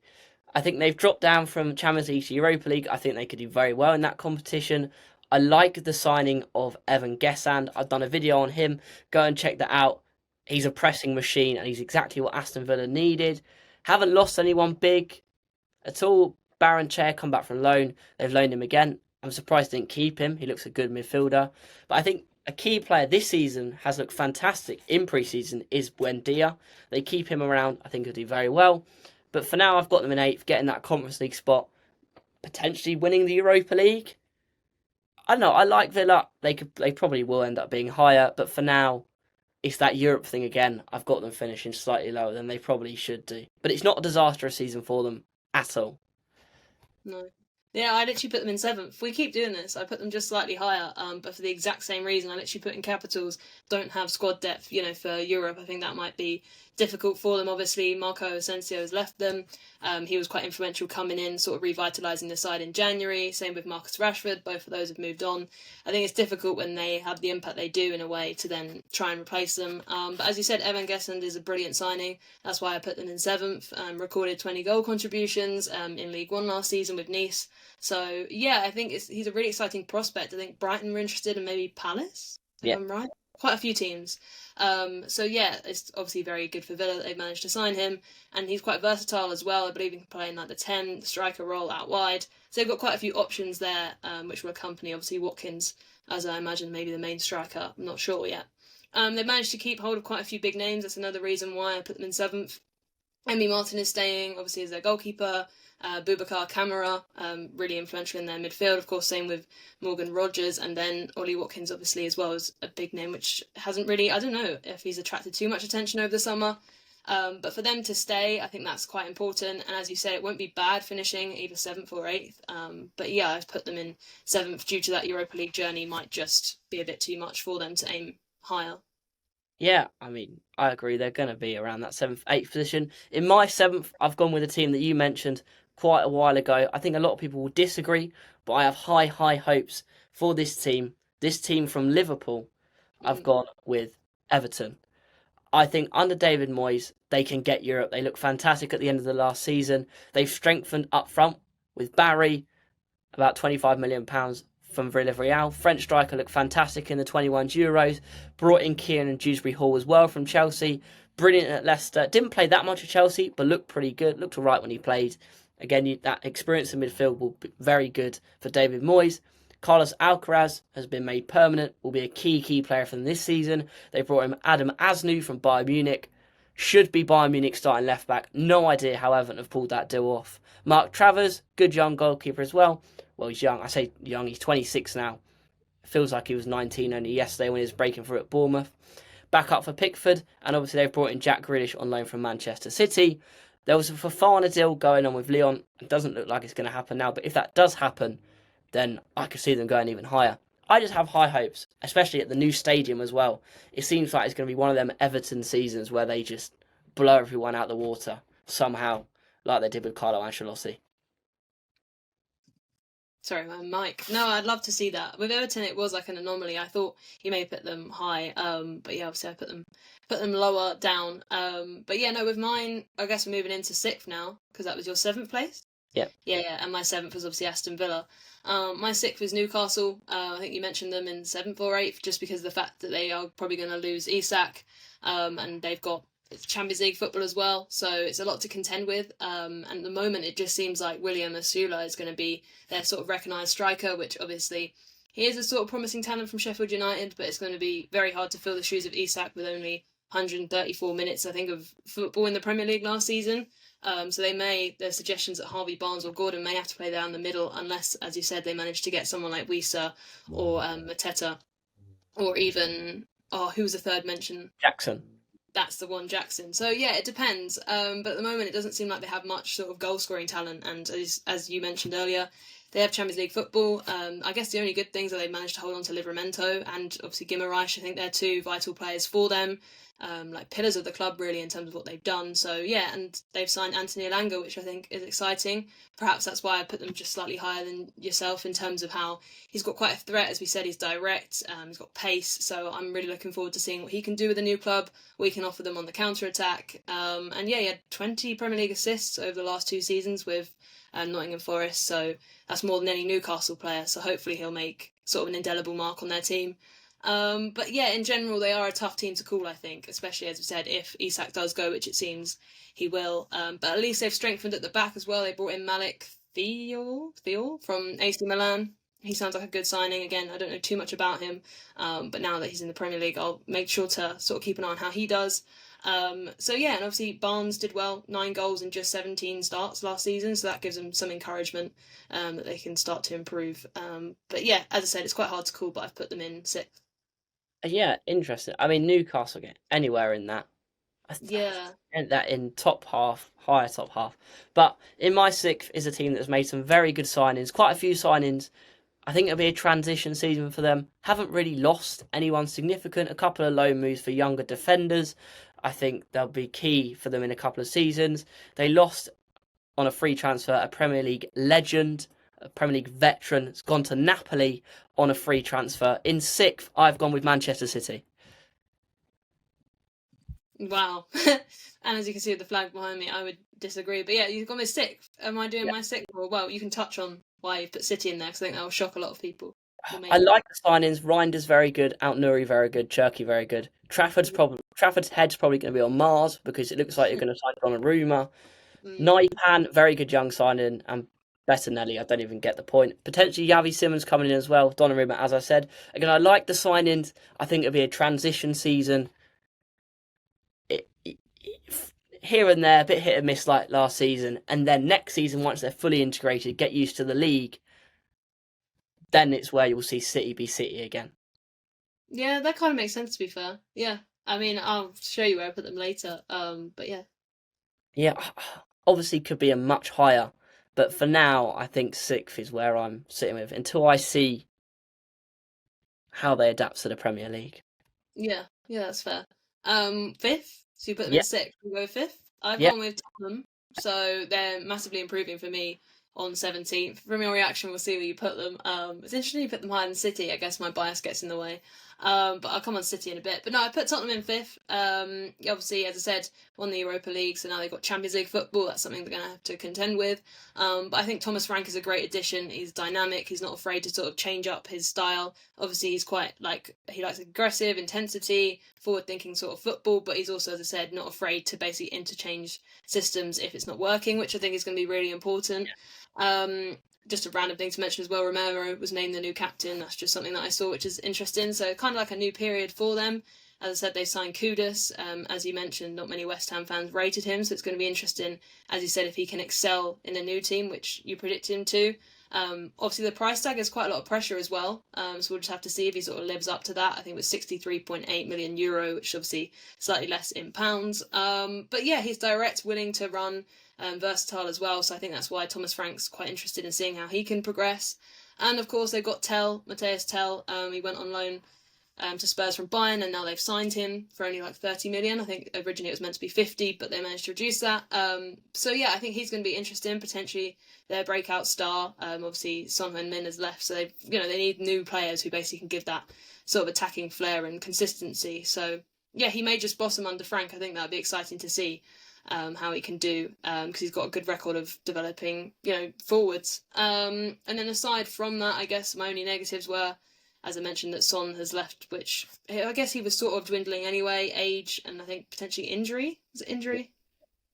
I think they've dropped down from Champions League to Europa League. I think they could do very well in that competition. I like the signing of Evan Gesand. I've done a video on him. Go and check that out. He's a pressing machine and he's exactly what Aston Villa needed. Haven't lost anyone big at all. Baron Chair come back from loan. They've loaned him again. I'm surprised they didn't keep him. He looks a good midfielder. But I think a key player this season has looked fantastic in pre-season is Buendia. They keep him around. I think he'll do very well. But for now, I've got them in 8th, getting that Conference League spot, potentially winning the Europa League. I don't know. I like Villa. They probably will end up being higher. But for now, it's that Europe thing again. I've got them finishing slightly lower than they probably should do. But it's not a disastrous season for them at all. No. Yeah, I literally put them in 7th. We keep doing this. I put them just slightly higher, but for the exact same reason. I literally put in Capitals, don't have squad depth, for Europe. I think that might be difficult for them. Obviously, Marco Asensio has left them. He was quite influential coming in, sort of revitalising the side in January. Same with Marcus Rashford. Both of those have moved on. I think it's difficult when they have the impact they do in a way to then try and replace them. But as you said, Evan Gesand is a brilliant signing. That's why I put them in 7th. Recorded 20 goal contributions in League One last season with Nice. So, yeah, I think he's a really exciting prospect. I think Brighton were interested in maybe Palace, if I'm right. Quite a few teams. So, yeah, it's obviously very good for Villa that they've managed to sign him. And he's quite versatile as well. I believe he can play in like the 10, the striker role out wide. So they've got quite a few options there, which will accompany, obviously, Watkins, as I imagine maybe the main striker. I'm not sure yet. They've managed to keep hold of quite a few big names. That's another reason why I put them in 7th. Emi Martin is staying, obviously, as their goalkeeper. Boubacar Kamara, really influential in their midfield. Of course, same with Morgan Rogers, and then Ollie Watkins, obviously, as well as a big name, which hasn't really, I don't know if he's attracted too much attention over the summer. But for them to stay, I think that's quite important. And as you said, it won't be bad finishing either 7th or 8th. But yeah, I've put them in 7th due to that Europa League journey might just be a bit too much for them to aim higher. Yeah, I mean, I agree. They're going to be around that 7th, 8th position. In my 7th, I've gone with a team that you mentioned quite a while ago. I think a lot of people will disagree, but I have high hopes for this team. This team from Liverpool, I've gone with Everton. I think under David Moyes, they can get Europe. They look fantastic at the end of the last season. They've strengthened up front with Barry, about £25 million from Villarreal. French striker looked fantastic in the 21 Euros. Brought in Kieran Dewsbury Hall as well from Chelsea. Brilliant at Leicester. Didn't play that much at Chelsea, but looked pretty good. Looked all right when he played. Again, that experience in midfield will be very good for David Moyes. Carlos Alcaraz has been made permanent, will be a key player for them this season. They brought in Adam Asnou from Bayern Munich. Should be Bayern Munich starting left back. No idea how Everton have pulled that deal off. Mark Travers, good young goalkeeper as well. Well, he's young. I say young, he's 26 now. Feels like he was 19 only yesterday when he was breaking through at Bournemouth. Back up for Pickford, and obviously they've brought in Jack Grealish on loan from Manchester City. There was a Fofana deal going on with Lyon. It doesn't look like it's going to happen now, but if that does happen, then I could see them going even higher. I just have high hopes, especially at the new stadium as well. It seems like it's going to be one of them Everton seasons where they just blow everyone out the water somehow, like they did with Carlo Ancelotti. Sorry, my mic. No, I'd love to see that. With Everton, it was like an anomaly. I thought he may put them high, but yeah, obviously I put them lower down. But yeah, no, with mine, I guess we're moving into 6th now because that was your 7th place. Yeah. Yeah, and my 7th was obviously Aston Villa. My 6th was Newcastle. I think you mentioned them in 7th or 8th just because of the fact that they are probably going to lose Isak, and they've got Champions League football as well, so it's a lot to contend with. And at the moment, it just seems like William Asula is going to be their sort of recognised striker, which obviously he is a sort of promising talent from Sheffield United, but it's going to be very hard to fill the shoes of Isak with only 134 minutes, I think, of football in the Premier League last season. So there's suggestions that Harvey Barnes or Gordon may have to play down the middle unless, as you said, they manage to get someone like Wisa or Mateta, or even, who was the third mention? Jackson. That's the one, Jackson. So yeah, it depends. But at the moment, it doesn't seem like they have much sort of goal scoring talent. And as you mentioned earlier, they have Champions League football. I guess the only good things are they managed to hold on to Livramento and obviously Guimaraes. I think they're two vital players for them, like pillars of the club really in terms of what they've done. So yeah, and they've signed Anthony Elanga, which I think is exciting. Perhaps that's why I put them just slightly higher than yourself in terms of how he's got quite a threat. As we said, he's direct, he's got pace. So I'm really looking forward to seeing what he can do with a new club, what he can offer them on the counter-attack. And yeah, he had 20 Premier League assists over the last 2 seasons with Nottingham Forest. So that's more than any Newcastle player. So hopefully he'll make sort of an indelible mark on their team. But yeah, in general, they are a tough team to call, I think, especially, as we said, if Isak does go, which it seems he will. But at least they've strengthened at the back as well. They brought in Malik Thiel from AC Milan. He sounds like a good signing. Again, I don't know too much about him, but now that he's in the Premier League, I'll make sure to sort of keep an eye on how he does. So yeah, and obviously Barnes did well, 9 goals in just 17 starts last season, so that gives them some encouragement that they can start to improve. But yeah, as I said, it's quite hard to call, but I've put them in 6th. Yeah, interesting. I mean, Newcastle get anywhere in that. Yeah. And that in top half, higher top half. But in my 6th is a team that's made some very good signings, quite a few signings. I think it'll be a transition season for them. Haven't really lost anyone significant. A couple of loan moves for younger defenders. I think they'll be key for them in a couple of seasons. They lost on a free transfer a Premier League legend, a Premier League veteran. It's gone to Napoli on a free transfer. In 6th, I've gone with Manchester City. Wow. And as you can see with the flag behind me, I would disagree. But yeah, you've gone with 6th. Am I doing my 6th? Well, you can touch on why you've put City in there, because I think that will shock a lot of people. I like the signings. Reinders very good, Out-Nouri very good, Cherki very good. Trafford's head's probably going to be on Mars because it looks like you're going to sign Donnarumma. Naipan, very good young signing, and Bettinelli, I don't even get the point. Potentially Yavi Simmons coming in as well. Donnarumma, as I said. Again, I like the signings. I think it'll be a transition season. Here and there, a bit hit and miss like last season. And then next season, once they're fully integrated, get used to the league, then it's where you'll see City be City again. Yeah, that kind of makes sense, to be fair. Yeah. I mean, I'll show you where I put them later. But yeah. Yeah, obviously could be a much higher. But for now, I think 6th is where I'm sitting with until I see how they adapt to the Premier League. Yeah, that's fair. 5th? So you put them in 6th. We go 5th. I've gone with Tottenham. So they're massively improving for me on 17th. From your reaction, we'll see where you put them. It's interesting you put them higher than City. I guess my bias gets in the way. But I'll come on City in a bit. But no, I put Tottenham in 5th. Obviously, as I said, won the Europa League, so now they've got Champions League football. That's something they're going to have to contend with. But I think Thomas Frank is a great addition. He's dynamic. He's not afraid to sort of change up his style. Obviously, he's quite he likes aggressive, intensity, forward-thinking sort of football, but he's also, as I said, not afraid to basically interchange systems if it's not working, which I think is going to be really important. Just a random thing to mention as well, Romero was named the new captain. That's just something that I saw, which is interesting. So kind of like a new period for them. As I said, they signed Kudus. As you mentioned, not many West Ham fans rated him, so it's going to be interesting, as you said, if he can excel in a new team, which you predict him to. Obviously, the price tag has quite a lot of pressure as well, so we'll just have to see if he sort of lives up to that. I think it was €63.8 million, which is obviously slightly less in pounds. But yeah, he's direct, willing to run, versatile as well, so I think that's why Thomas Frank's quite interested in seeing how he can progress. And of course, they've got Matthias Tell. He went on loan to Spurs from Bayern, and now they've signed him for only like 30 million. I think originally it was meant to be 50, but they managed to reduce that. So yeah, I think he's going to be interesting, potentially their breakout star. Obviously Son Heung-min has left, so they need new players who basically can give that sort of attacking flair and consistency. So yeah, he may just blossom under Frank. I think that'd be exciting to see how he can do, because he's got a good record of developing, forwards. And then aside from that, I guess my only negatives were, as I mentioned, that Son has left, which I guess he was sort of dwindling anyway, age and I think potentially injury. Is it injury?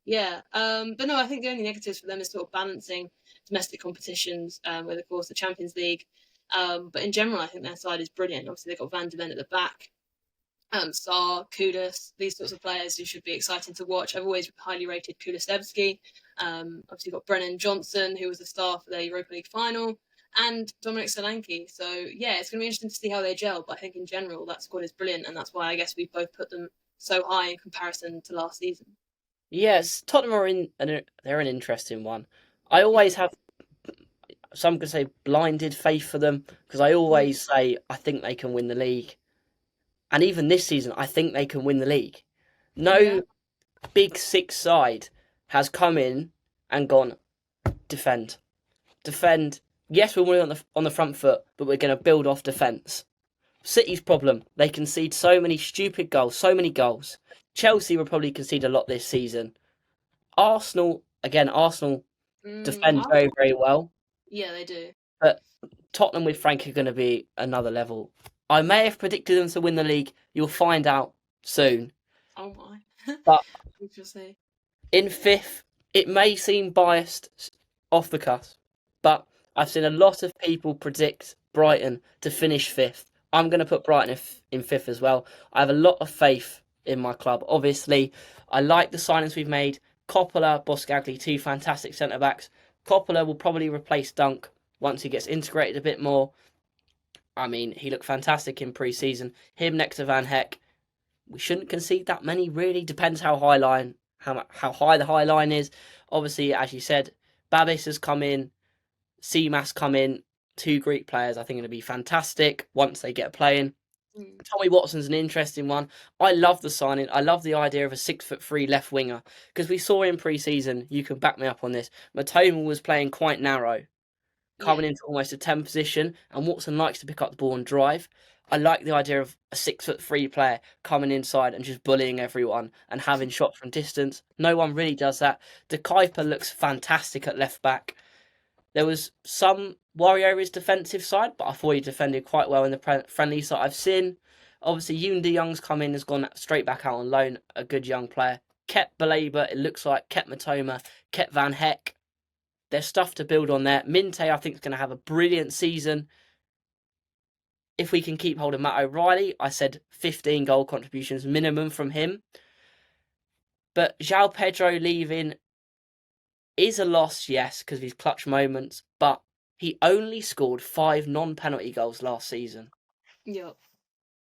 Yeah. But no, I think the only negatives for them is sort of balancing domestic competitions with, of course, the Champions League. But in general, I think their side is brilliant. Obviously, they've got Van de Ven at the back, Sarr, Kudus, these sorts of players who should be exciting to watch. I've always highly rated Kulusevski. Obviously, got Brennan Johnson, who was the star for their Europa League final, and Dominic Solanke. So yeah, it's going to be interesting to see how they gel. But I think in general that squad is brilliant, and that's why I guess we both put them so high in comparison to last season. Yes, Tottenham they're an interesting one. I always have, some could say, blinded faith for them, because I always say I think they can win the league, and even this season I think they can win the league. No big six side has come in and gone defend. Yes, we're winning on the front foot, but we're going to build off defence. City's problem, they concede so many stupid goals, so many goals. Chelsea will probably concede a lot this season. Arsenal defend very, very well. Yeah, they do. But Tottenham with Frank are going to be another level. I may have predicted them to win the league. You'll find out soon. Oh my. But interesting. In fifth, it may seem biased off the cusp, but I've seen a lot of people predict Brighton to finish fifth. I'm going to put Brighton in fifth as well. I have a lot of faith in my club. Obviously, I like the signings we've made. Coppola, Boscagli, two fantastic centre-backs. Coppola will probably replace Dunk once he gets integrated a bit more. I mean, he looked fantastic in pre-season. Him next to Van Heck. We shouldn't concede that many, really. Depends how high the high line is. Obviously, as you said, Babis has come in. Seamas come in. Two Greek players, I think, are going to be fantastic once they get playing. Tommy Watson's an interesting one. I love the signing. I love the idea of a 6'3" left winger, because we saw in pre-season, you can back me up on this, Matoma was playing quite narrow, coming into almost a 10 position, and Watson likes to pick up the ball and drive. I like the idea of a 6'3" player coming inside and just bullying everyone and having shots from distance. No one really does that. De Kuyper looks fantastic at left back. There was some worry over his defensive side, but I thought he defended quite well in the friendlies that I've seen. Obviously, Yoon De Young's come in, has gone straight back out on loan, a good young player. Kept Baleba, it looks like, kept Matoma, kept Van Heck. There's stuff to build on there. Minte, I think, is going to have a brilliant season. If we can keep hold of Matt O'Reilly, I said 15 goal contributions minimum from him. But João Pedro leaving is a loss, yes, because of his clutch moments, but he only scored 5 non-penalty goals last season. Yep.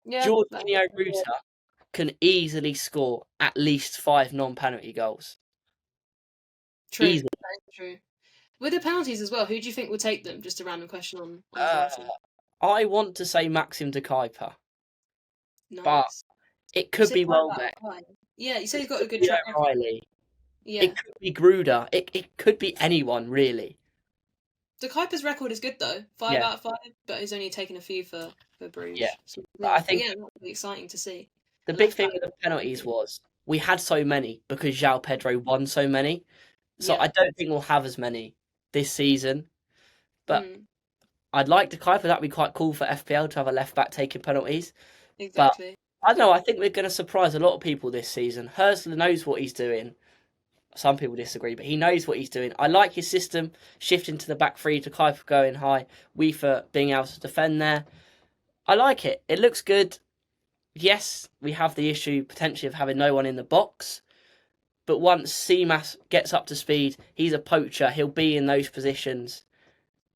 Jorginho Ruta can easily score at least 5 non-penalty goals. True. Easily. True. With the penalties as well, who do you think will take them? Just a random question on I want to say Maxim De Kuyper. Nice. But it could be Welbeck. Yeah, you say he's got a good track record. Riley. Yeah. It could be Gruder. It could be anyone, really. De Kuyper's record is good, though. 5 out of 5, but he's only taken a few for Bruges. Yeah. So, I think that'll be exciting to see. The big thing with the penalties was we had so many because João Pedro won so many. So I don't think we'll have as many this season. But I'd like De Kuyper. That'd be quite cool for FPL to have a left back taking penalties. Exactly. But I don't know. I think we're going to surprise a lot of people this season. Hörsler knows what he's doing. Some people disagree, but he knows what he's doing. I like his system, shifting to the back three, De Kuyper going high, Weaver being able to defend there. I like it. It looks good. Yes, we have the issue potentially of having no one in the box. But once Seamas gets up to speed, he's a poacher. He'll be in those positions.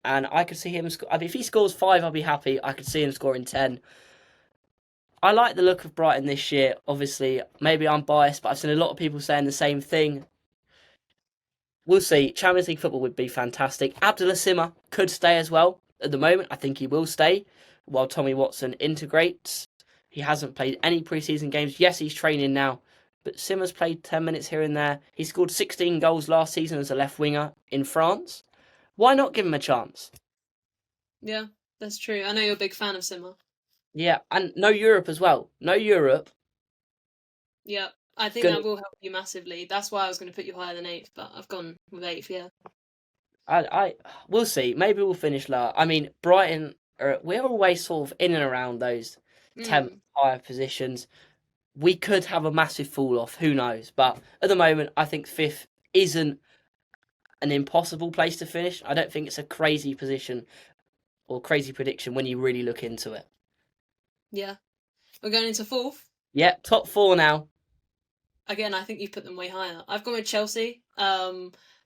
And I could see him... if he scores 5, I'll be happy. I could see him scoring 10. I like the look of Brighton this year. Obviously, maybe I'm biased, but I've seen a lot of people saying the same thing. We'll see. Champions League football would be fantastic. Abdullah Simmer could stay as well. At the moment, I think he will stay while Tommy Watson integrates. He hasn't played any pre-season games. Yes, he's training now, but Simmer's played 10 minutes here and there. He scored 16 goals last season as a left winger in France. Why not give him a chance? Yeah, that's true. I know you're a big fan of Simmer. Yeah, and no Europe as well. No Europe. Yeah, I think that will help you massively. That's why I was going to put you higher than 8th, but I've gone with 8th, yeah. We'll see. Maybe we'll finish lower. I mean, Brighton, we're always sort of in and around those 10th higher positions. We could have a massive fall off. Who knows? But at the moment, I think 5th isn't an impossible place to finish. I don't think it's a crazy position or crazy prediction when you really look into it. Yeah. We're going into 4th? Yeah, top 4 now. Again, I think you've put them way higher. I've gone with Chelsea.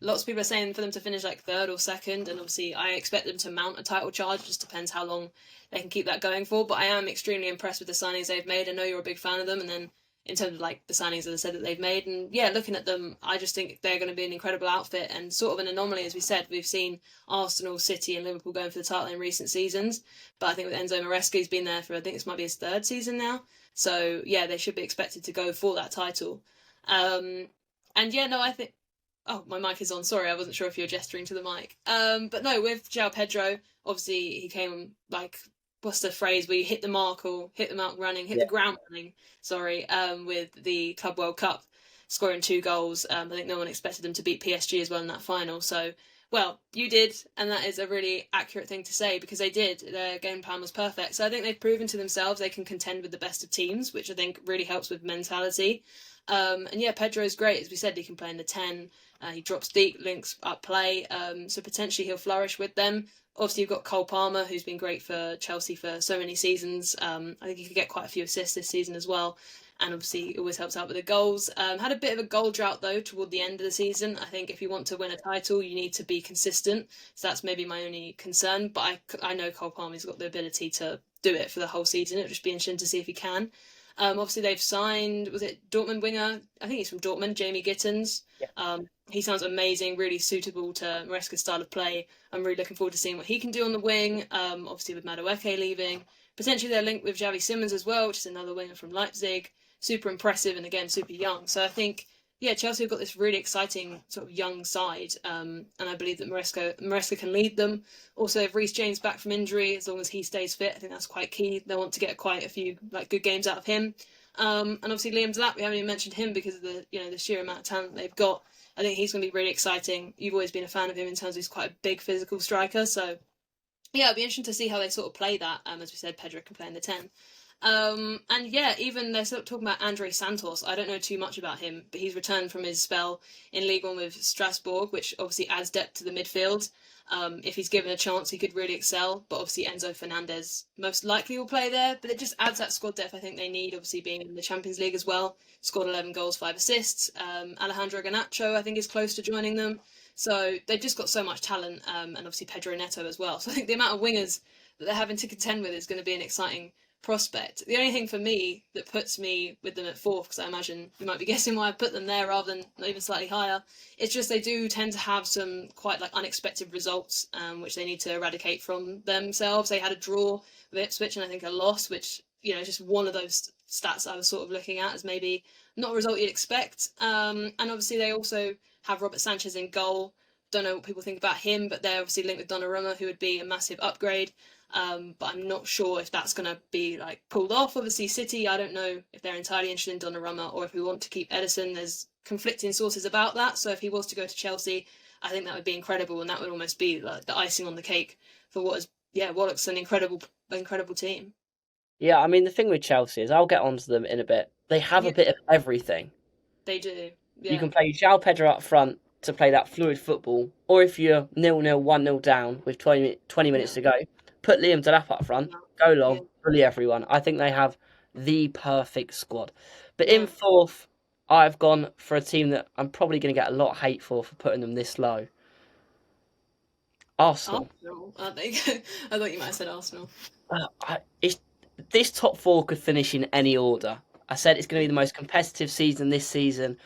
Lots of people are saying for them to finish like 3rd or 2nd, and obviously I expect them to mount a title charge. Just depends how long they can keep that going for. But I am extremely impressed with the signings they've made. I know you're a big fan of them, and then in terms of like the signings, as I said, that they've made, and yeah, looking at them, I just think they're going to be an incredible outfit and sort of an anomaly, as we said. We've seen Arsenal, City, and Liverpool going for the title in recent seasons, but I think with Enzo Maresca, he's been there for, I think this might be his 3rd season now. So yeah, they should be expected to go for that title. And yeah, no, I think. Oh, my mic is on. Sorry, I wasn't sure if you were gesturing to the mic. But no, with João Pedro, obviously he came like, what's the phrase where you hit the mark running, the ground running. Sorry, with the Club World Cup, scoring 2 goals. I think no one expected them to beat PSG as well in that final. So, well, you did, and that is a really accurate thing to say because they did. Their game plan was perfect. So I think they've proven to themselves they can contend with the best of teams, which I think really helps with mentality. And yeah, Pedro's great. As we said, he can play in the 10. He drops deep, links up play. So potentially he'll flourish with them. Obviously, you've got Cole Palmer, who's been great for Chelsea for so many seasons. I think he could get quite a few assists this season as well. And obviously, it always helps out with the goals. Had a bit of a goal drought, though, toward the end of the season. I think if you want to win a title, you need to be consistent. So that's maybe my only concern. But I know Cole Palmer's got the ability to do it for the whole season. It'll just be interesting to see if he can. Obviously, they've signed, was it Dortmund winger? I think he's from Dortmund, Jamie Gittins. Yeah. He sounds amazing, really suitable to Maresca's style of play. I'm really looking forward to seeing what he can do on the wing. Obviously, with Madueke leaving. Potentially, they're linked with Xavi Simons as well, which is another winger from Leipzig. Super impressive and, again, super young. So I think, yeah, Chelsea have got this really exciting sort of young side. And I believe that Maresca can lead them. Also, if Reece James back from injury, as long as he stays fit, I think that's quite key. They want to get quite a few like good games out of him. And obviously Liam Delap, we haven't even mentioned him because of the sheer amount of talent they've got. I think he's going to be really exciting. You've always been a fan of him in terms of he's quite a big physical striker. So yeah, it'll be interesting to see how they sort of play that. As we said, Pedro can play in the 10. And yeah, even they're sort of talking about Andre Santos. I don't know too much about him, but he's returned from his spell in League One with Strasbourg, which obviously adds depth to the midfield. If he's given a chance, he could really excel. But obviously Enzo Fernandez most likely will play there. But it just adds that squad depth I think they need, obviously being in the Champions League as well. Scored 11 goals, 5 assists. Alejandro Garnacho, I think, is close to joining them. So they've just got so much talent, and obviously Pedro Neto as well. So I think the amount of wingers that they're having to contend with is going to be an exciting prospect. The only thing for me that puts me with them at 4th, because I imagine you might be guessing why I put them there rather than not even slightly higher, it's just they do tend to have some quite like unexpected results, which they need to eradicate from themselves. They had a draw with Ipswich and I think a loss, which is just one of those stats I was sort of looking at as maybe not a result you'd expect. And obviously they also have Robert Sanchez in goal. Don't know what people think about him, but they're obviously linked with Donnarumma, who would be a massive upgrade. But I'm not sure if that's going to be like pulled off. Obviously, City, I don't know if they're entirely interested in Donnarumma or if we want to keep Ederson. There's conflicting sources about that. So if he was to go to Chelsea, I think that would be incredible, and that would almost be like the icing on the cake for what looks an incredible team. Yeah, I mean the thing with Chelsea is I'll get onto them in a bit. They have a bit of everything. They do. Yeah. You can play João Pedro up front to play that fluid football, or if you're 0-0, 1-0 down with 20 minutes to go, put Liam Delap up front, go long, bully everyone. I think they have the perfect squad. But in 4th, I've gone for a team that I'm probably going to get a lot of hate for putting them this low. Arsenal. There you go. I thought you might have said Arsenal. This top 4 could finish in any order. I said it's going to be the most competitive season this season.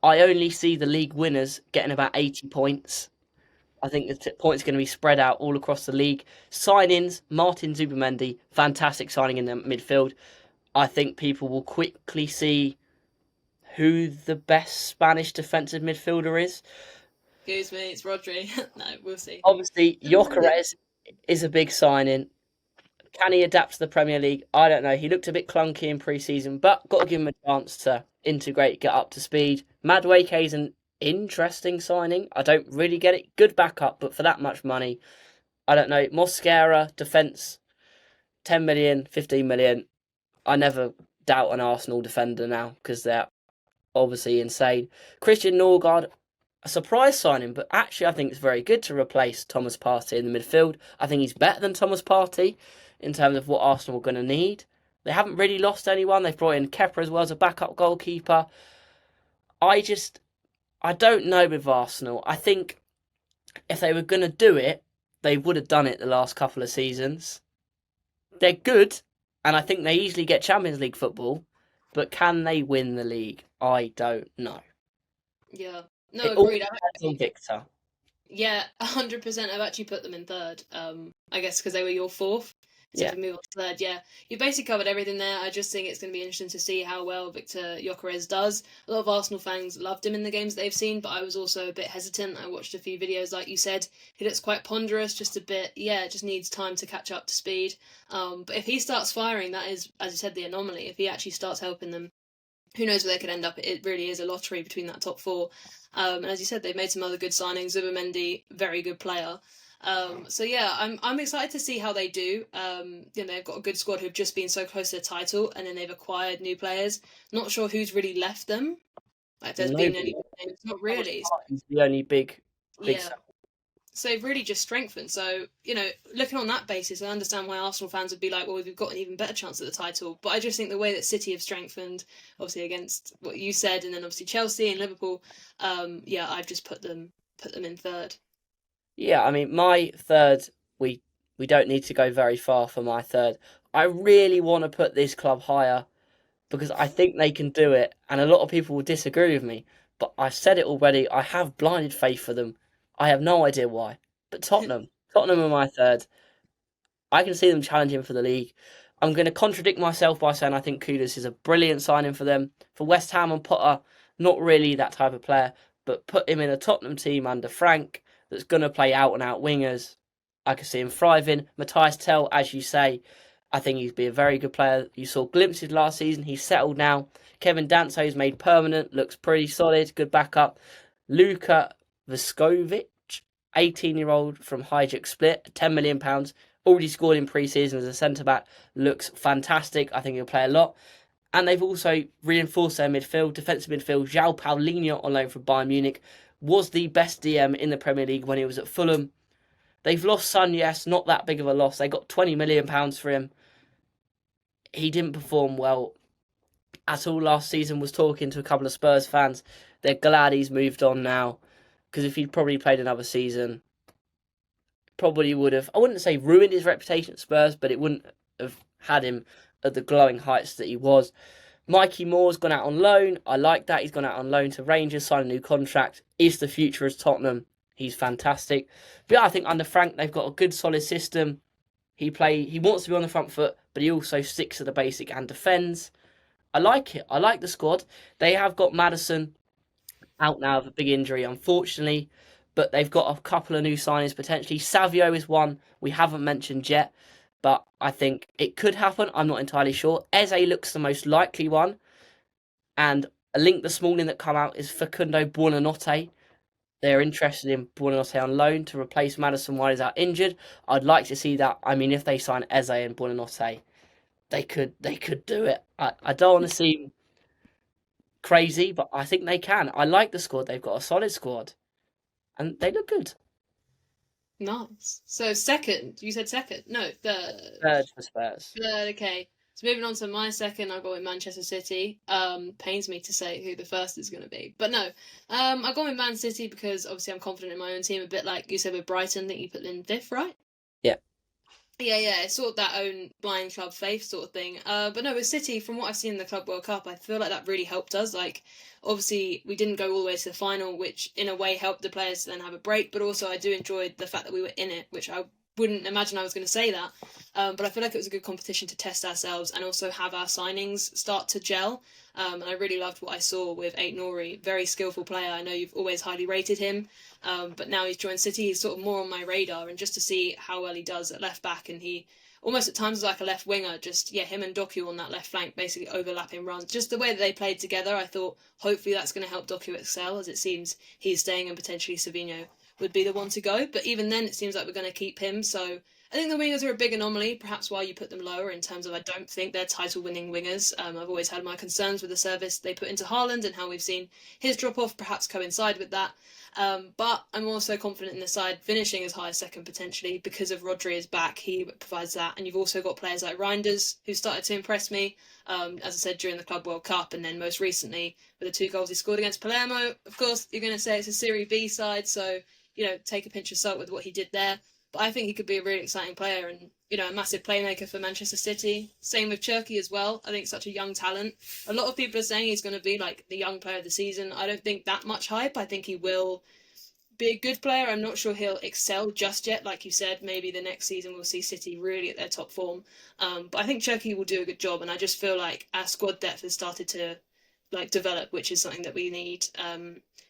I only see the league winners getting about 80 points. I think the points are going to be spread out all across the league. Signings, Martin Zubimendi, fantastic signing in the midfield. I think people will quickly see who the best Spanish defensive midfielder is. Excuse me, it's Rodri. No, we'll see. Obviously, Gyökeres is a big signing. Can he adapt to the Premier League? I don't know. He looked a bit clunky in pre-season, but got to give him a chance to integrate, get up to speed. Madueke is an interesting signing. I don't really get it. Good backup, but for that much money, I don't know. Mosquera, defence, 10 million, 15 million. I never doubt an Arsenal defender now because they're obviously insane. Christian Norgard, a surprise signing, but actually I think it's very good to replace Thomas Partey in the midfield. I think he's better than Thomas Partey in terms of what Arsenal are going to need. They haven't really lost anyone. They've brought in Kepa as well as a backup goalkeeper. I don't know with Arsenal. I think if they were going to do it, they would have done it the last couple of seasons. They're good, and I think they easily get Champions League football, but can they win the league? I don't know. Yeah. No, agreed. On Victor. Yeah, 100%. I've actually put them in third. I guess because they were your fourth. So if we move on to third, you basically covered everything there. I just think it's going to be interesting to see how well Victor Gyökeres does. A lot of Arsenal fans loved him in the games they've seen, but I was also a bit hesitant. I watched a few videos, like you said. He looks quite ponderous, just a bit. Yeah, just needs time to catch up to speed. But if he starts firing, that is, as you said, the anomaly. If he actually starts helping them, who knows where they could end up. It really is a lottery between that top four. And as you said, they've made some other good signings. Zubimendi, very good player. So yeah, I'm excited to see how they do. They've got a good squad who've just been so close to the title, and then they've acquired new players. Not sure who's really left them. Like if there's been any names, not really. He's the only big. So they've really just strengthened. So, looking on that basis, I understand why Arsenal fans would be like, well, we've got an even better chance at the title. But I just think the way that City have strengthened, obviously against what you said, and then obviously Chelsea and Liverpool, I've just put them in third. Yeah, I mean, my third, we don't need to go very far for my third. I really want to put this club higher because I think they can do it, and a lot of people will disagree with me. But I said it already, I have blinded faith for them. I have no idea why. But Tottenham are my third. I can see them challenging for the league. I'm going to contradict myself by saying I think Kudus is a brilliant signing for them. For West Ham and Potter, not really that type of player, but put him in a Tottenham team under Frank that's going to play out-and-out wingers. I can see him thriving. Matthias Tell, as you say, I think he'd be a very good player. You saw glimpses last season. He's settled now. Kevin Danso's made permanent. Looks pretty solid. Good backup. Luka Vuskovic, 18-year-old from Hijack Split, £10 million. Already scored in pre-season as a centre-back. Looks fantastic. I think he'll play a lot. And they've also reinforced their midfield, defensive midfield. João Paulinho on loan from Bayern Munich was the best DM in the Premier League when he was at Fulham. They've lost Son, yes, not that big of a loss. They got £20 million for him. He didn't perform well at all last season. Was talking to a couple of Spurs fans. They're glad he's moved on now. Because if he'd probably played another season, probably would have, I wouldn't say ruined his reputation at Spurs, but it wouldn't have had him at the glowing heights that he was. Mikey Moore's gone out on loan. I like that. He's gone out on loan to Rangers, signed a new contract. Is the future as Tottenham. He's fantastic. But yeah, I think under Frank, they've got a good, solid system. He wants to be on the front foot, but he also sticks to the basic and defends. I like it. I like the squad. They have got Maddison out now with a big injury, unfortunately, but they've got a couple of new signings potentially. Savio is one we haven't mentioned yet, but I think it could happen. I'm not entirely sure. Eze looks the most likely one, and a link this morning that come out is Facundo Buonanotte. They're interested in Buonanotte on loan to replace Maddison while he's out injured. I'd like to see that. I mean, if they sign Eze and Buonanotte, they could do it. I don't want to seem crazy, but I think they can. I like the squad. They've got a solid squad, and they look good. Nice. So second, you said second? No, third. Third for Spurs. Third, okay. So moving on to my second, I've got with Manchester City. Pains me to say who the first is going to be. But no, I got with Man City because obviously I'm confident in my own team, a bit like you said with Brighton that you put in fifth, right? Yeah. Yeah, it's sort of that own blind club faith sort of thing. But no, with City, from what I've seen in the Club World Cup, I feel like that really helped us. Like, obviously, we didn't go all the way to the final, which in a way helped the players to then have a break. But also, I do enjoy the fact that we were in it, which I wouldn't imagine I was going to say that. But I feel like it was a good competition to test ourselves and also have our signings start to gel. And I really loved what I saw with Aït-Nouri, very skillful player. I know you've always highly rated him, but now he's joined City. He's sort of more on my radar, and just to see how well he does at left back, and he almost at times like a left winger, just him and Doku on that left flank, basically overlapping runs. Just the way that they played together, I thought hopefully that's going to help Doku excel, as it seems he's staying and potentially Savinho would be the one to go. But even then, it seems like we're going to keep him. So I think the wingers are a big anomaly, perhaps why you put them lower in terms of I don't think they're title-winning wingers. I've always had my concerns with the service they put into Haaland and how we've seen his drop-off perhaps coincide with that. But I'm also confident in the side finishing as high as second potentially because of Rodri is back. He provides that. And you've also got players like Reinders who started to impress me, as I said, during the Club World Cup. And then most recently with the 2 goals he scored against Palermo. Of course, you're going to say it's a Serie B side, so, take a pinch of salt with what he did there. But I think he could be a really exciting player and, a massive playmaker for Manchester City. Same with Cherki as well. I think such a young talent. A lot of people are saying he's going to be like the young player of the season. I don't think that much hype. I think he will be a good player. I'm not sure he'll excel just yet. Like you said, maybe the next season we'll see City really at their top form. But I think Cherki will do a good job. And I just feel like our squad depth has started to develop, which is something that we need.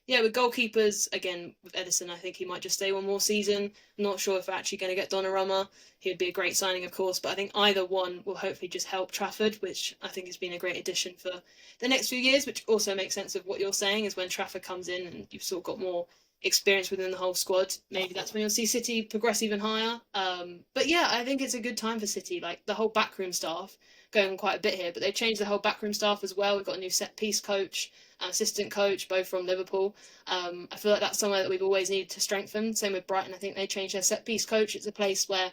With goalkeepers, again, with Edison, I think he might just stay one more season. I'm not sure if we're actually going to get Donnarumma. He would be a great signing, of course, but I think either one will hopefully just help Trafford, which I think has been a great addition for the next few years, which also makes sense of what you're saying, is when Trafford comes in and you've sort of got more experience within the whole squad, maybe that's when you'll see City progress even higher. But I think it's a good time for City. Like the whole backroom staff, going on quite a bit here, but they've changed the whole backroom staff as well. We've got a new set piece coach, assistant coach, both from Liverpool. I feel like that's somewhere that we've always needed to strengthen. Same with Brighton. I think they changed their set piece coach. It's a place where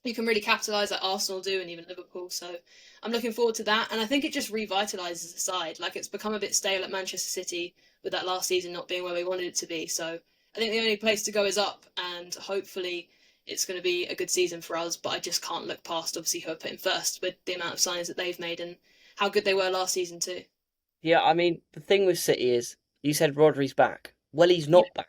you can really capitalise like Arsenal do and even Liverpool. So I'm looking forward to that. And I think it just revitalises the side. Like it's become a bit stale at Manchester City with that last season not being where we wanted it to be. So I think the only place to go is up, and hopefully it's going to be a good season for us. But I just can't look past obviously who I put in first with the amount of signings that they've made and how good they were last season too. Yeah, I mean, the thing with City is, you said Rodri's back. Well, he's not back,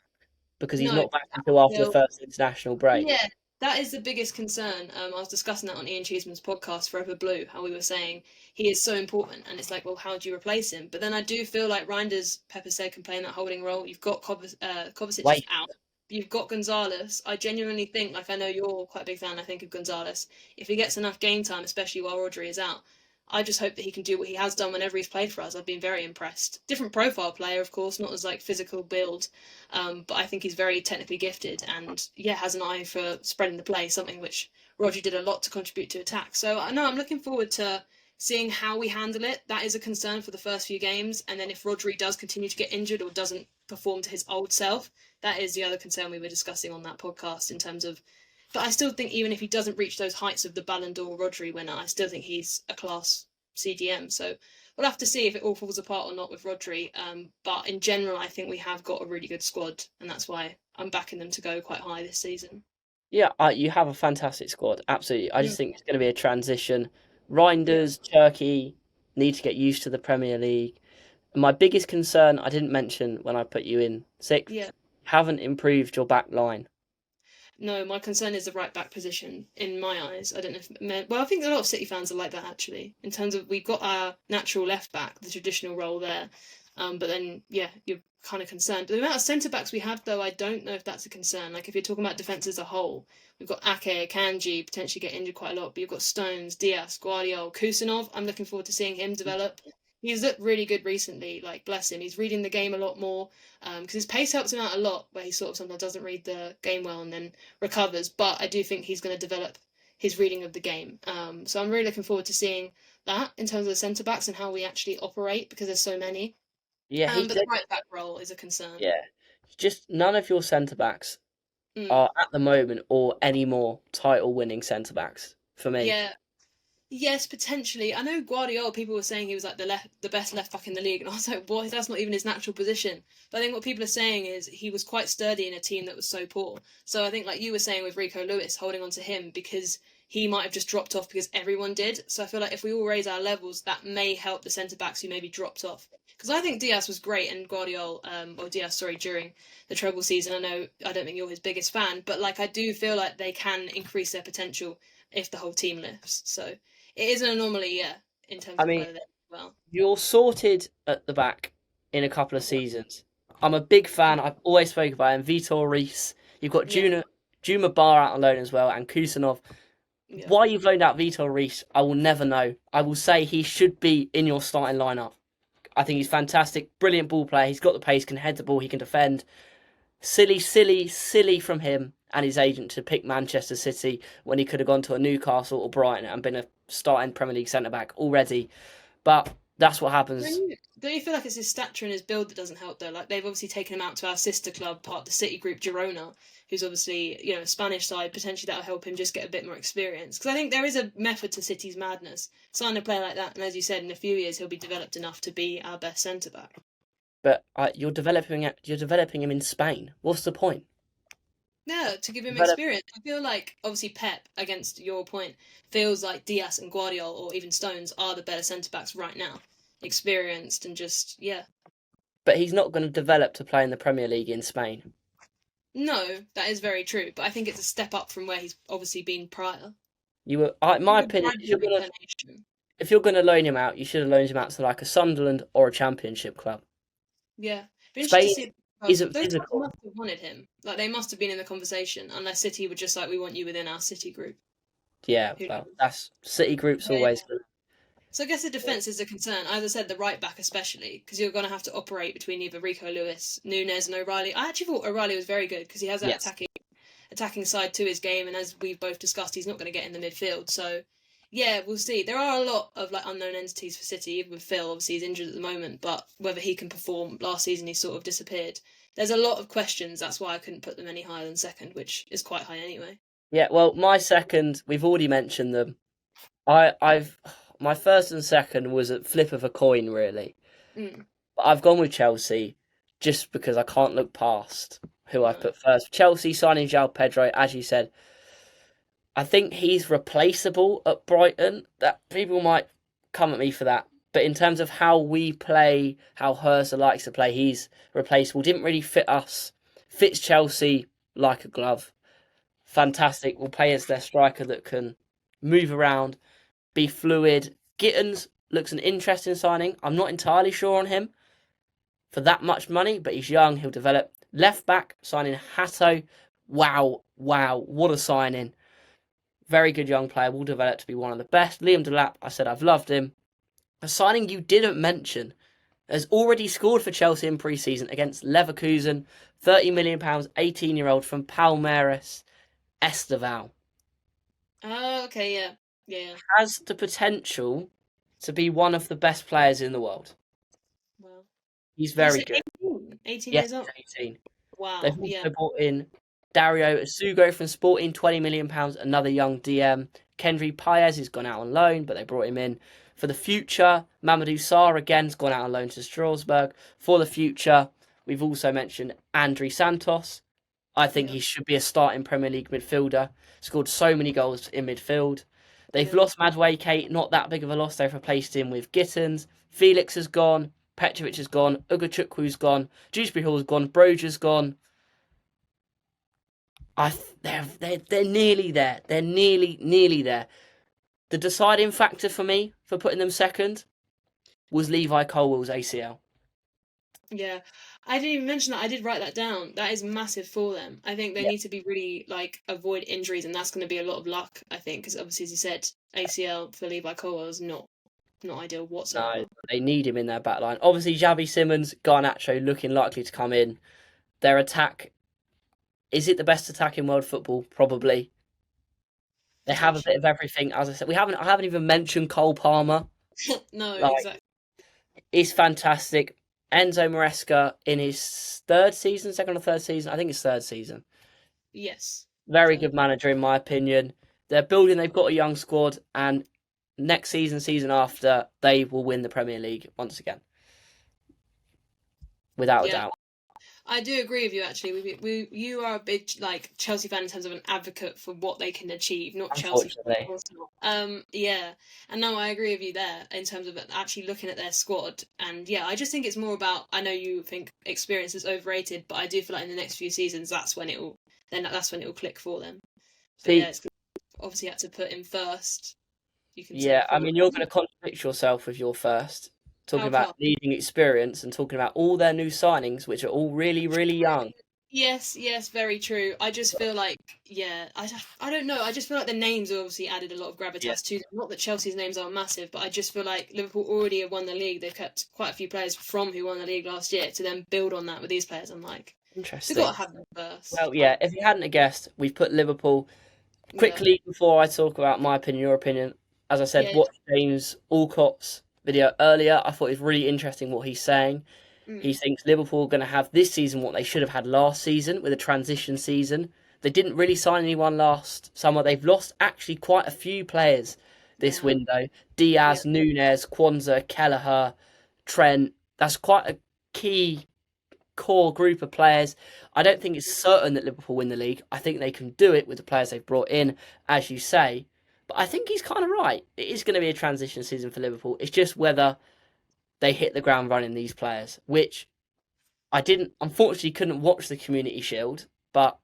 because he's not back until after the first international break. Yeah, that is the biggest concern. I was discussing that on Ian Cheeseman's podcast, Forever Blue, how we were saying he is so important, and it's like, well, how do you replace him? But then I do feel like Reinders, Pepper said, can play in that holding role. You've got Kovacic just out. You've got Gonzalez. I genuinely think, I know you're quite a big fan, I think, of Gonzalez. If he gets enough game time, especially while Rodri is out, I just hope that he can do what he has done whenever he's played for us. I've been very impressed. Different profile player, of course, not as physical build, but I think he's very technically gifted and has an eye for spreading the play, something which Rodri did a lot to contribute to attack. So I know I'm looking forward to seeing how we handle it. That is a concern for the first few games, and then if Rodri does continue to get injured or doesn't perform to his old self, that is the other concern we were discussing on that podcast in terms of. But I still think even if he doesn't reach those heights of the Ballon d'Or Rodri winner, I still think he's a class CDM. So we'll have to see if it all falls apart or not with Rodri. But in general, I think we have got a really good squad, and that's why I'm backing them to go quite high this season. Yeah, you have a fantastic squad. Absolutely. I just think it's going to be a transition. Reinders, Cherki need to get used to the Premier League. And my biggest concern, I didn't mention when I put you in sixth, haven't improved your back line. No, my concern is the right back position in my eyes. I don't know if... Well, I think a lot of City fans are like that, actually, in terms of we've got our natural left back, the traditional role there. But then, you're kind of concerned. The amount of centre-backs we have, though, I don't know if that's a concern. Like, if you're talking about defence as a whole, we've got Ake, Kanji, potentially get injured quite a lot, but you've got Stones, Diaz, Guardiola, Kusanov. I'm looking forward to seeing him develop. He's looked really good recently, bless him. He's reading the game a lot more because his pace helps him out a lot, where he sort of sometimes doesn't read the game well and then recovers. But I do think he's going to develop his reading of the game. So I'm really looking forward to seeing that in terms of the centre-backs and how we actually operate, because there's so many. Yeah, but the right-back role is a concern. Yeah, just none of your centre-backs are at the moment or any more title-winning centre-backs for me. Yeah. Yes, potentially. I know Guardiola, people were saying he was the best left back in the league, and I was like, boy, that's not even his natural position. But I think what people are saying is he was quite sturdy in a team that was so poor. So I think, like you were saying with Rico Lewis, holding on to him because he might have just dropped off because everyone did. So I feel like if we all raise our levels, that may help the centre-backs who maybe dropped off. Because I think Diaz was great, and during the treble season. I don't think you're his biggest fan, but like I do feel like they can increase their potential if the whole team lifts. So it is an anomaly, in terms of whether they're well. You're sorted at the back in a couple of seasons. I'm a big fan. I've always spoken about him. Vitor Reis. You've got Juma Bar out on loan as well, and Kusanov. Yeah. Why you've loaned out Vitor Reis, I will never know. I will say he should be in your starting lineup. I think he's fantastic, brilliant ball player. He's got the pace, can head the ball, he can defend. Silly from him and his agent to pick Manchester City when he could have gone to a Newcastle or Brighton and been a starting Premier League centre-back already. But that's what happens. Don't you feel like it's his stature and his build that doesn't help, though? Like, they've obviously taken him out to our sister club, part of the City group, Girona, who's obviously, a Spanish side. Potentially that'll help him just get a bit more experience. Because I think there is a method to City's madness. Sign a player like that, and as you said, in a few years he'll be developed enough to be our best centre-back. But you're developing him in Spain. What's the point? Yeah, to give him experience. I feel like, obviously, Pep, against your point, feels like Diaz and Guardiola or even Stones are the better centre-backs right now. Experienced and just, But he's not going to develop to play in the Premier League in Spain. No, that is very true. But I think it's a step up from where he's obviously been prior. My opinion, if you're going to loan him out, you should have loaned him out to like a Sunderland or a Championship club. Yeah. Spain isn't physical. Must have wanted him. Like, they must have been in the conversation, unless City were just like, we want you within our City group. Yeah, well, that's City group's always good. So I guess the defence is a concern. As I said, the right back especially, because you're going to have to operate between either Rico Lewis, Nunes and O'Reilly. I actually thought O'Reilly was very good because he has that attacking side to his game, and as we've both discussed, he's not going to get in the midfield. So, yeah, we'll see. There are a lot of unknown entities for City, even with Phil. Obviously, he's injured at the moment, but whether he can perform, last season he sort of disappeared. There's a lot of questions. That's why I couldn't put them any higher than second, which is quite high anyway. Yeah, well, my second, we've already mentioned them. My first and second was a flip of a coin, really. But I've gone with Chelsea just because I can't look past who I put first. Chelsea signing João Pedro, as you said. I think he's replaceable at Brighton. That people might come at me for that. But in terms of how we play, how Hersa likes to play, he's replaceable. Didn't really fit us. Fits Chelsea like a glove. Fantastic. We'll play as their striker that can move around, be fluid. Gittins looks an interesting signing. I'm not entirely sure on him for that much money, but he's young. He'll develop. Left back, signing Hato. Wow, what a signing. Very good young player. Will develop to be one of the best. Liam Delap, I said I've loved him. A signing you didn't mention has already scored for Chelsea in pre-season against Leverkusen. £30 million, 18-year-old from Palmeiras, Esteval. Oh, okay, yeah. Has the potential to be one of the best players in the world. Well, he's very good. 18 years old? 18. Wow, They've also brought in Dario Asugo from Sporting, £20 million, another young DM. Kendry Paez has gone out on loan, but they brought him in for the future. Mamadou Sarr again has gone out on loan to Strasbourg for the future. We've also mentioned André Santos. I think he should be a starting Premier League midfielder. Scored so many goals in midfield. They've lost Madueke, not that big of a loss. They've replaced him with Gittins. Felix has gone. Petrovic has gone. Ugochukwu gone. Dewsbury Hall's gone. Broja's gone. They're nearly there. They're nearly there. The deciding factor for me for putting them second was Levi Colwell's ACL. Yeah, I didn't even mention that. I did write that down. That is massive for them. I think they need to be really avoid injuries, and that's going to be a lot of luck. I think because obviously, as you said, ACL for Levi Colwell is not ideal whatsoever. No, they need him in their back line. Obviously, Xabi Simons, Garnacho looking likely to come in. Their attack, is it the best attack in world football? Probably. They have a bit of everything. As I said, I haven't even mentioned Cole Palmer. No, exactly. He's fantastic. Enzo Maresca in his second or third season. I think it's third season. Yes. Very good manager, in my opinion. They're building. They've got a young squad, and next season after, they will win the Premier League once again, without a doubt. I do agree with you. Actually, you are a big Chelsea fan in terms of an advocate for what they can achieve, not Chelsea. Yeah, and no, I agree with you there in terms of actually looking at their squad. And yeah, I just think it's more about. I know you think experience is overrated, but I do feel like in the next few seasons, that's when it will click for them. But yeah, it's obviously had to put him first. You can say. I mean, you're going to contradict yourself with your first. Talking about leading experience and talking about all their new signings, which are all really, really young. Yes, very true. I just feel like, I don't know. I just feel like the names have obviously added a lot of gravitas to them. Not that Chelsea's names aren't massive, but I just feel like Liverpool already have won the league. They've kept quite a few players from who won the league last year to then build on that with these players. I'm like, interesting. They've got to have them first. Well, yeah, if you hadn't guessed, we've put Liverpool. Quickly, before I talk about my opinion, your opinion, as I said, watch James Alcott's video earlier. I thought it was really interesting what he's saying. He thinks Liverpool are going to have this season what they should have had last season with a transition season. They didn't really sign anyone last summer. They've lost actually quite a few players this window. Diaz, Nunez, Kwanzaa, Kelleher, Trent. That's quite a key core group of players. I don't think it's certain that Liverpool win the league. I think they can do it with the players they've brought in, as you say. But I think he's kind of right. It is going to be a transition season for Liverpool. It's just whether they hit the ground running, these players, which I unfortunately couldn't watch the Community Shield, but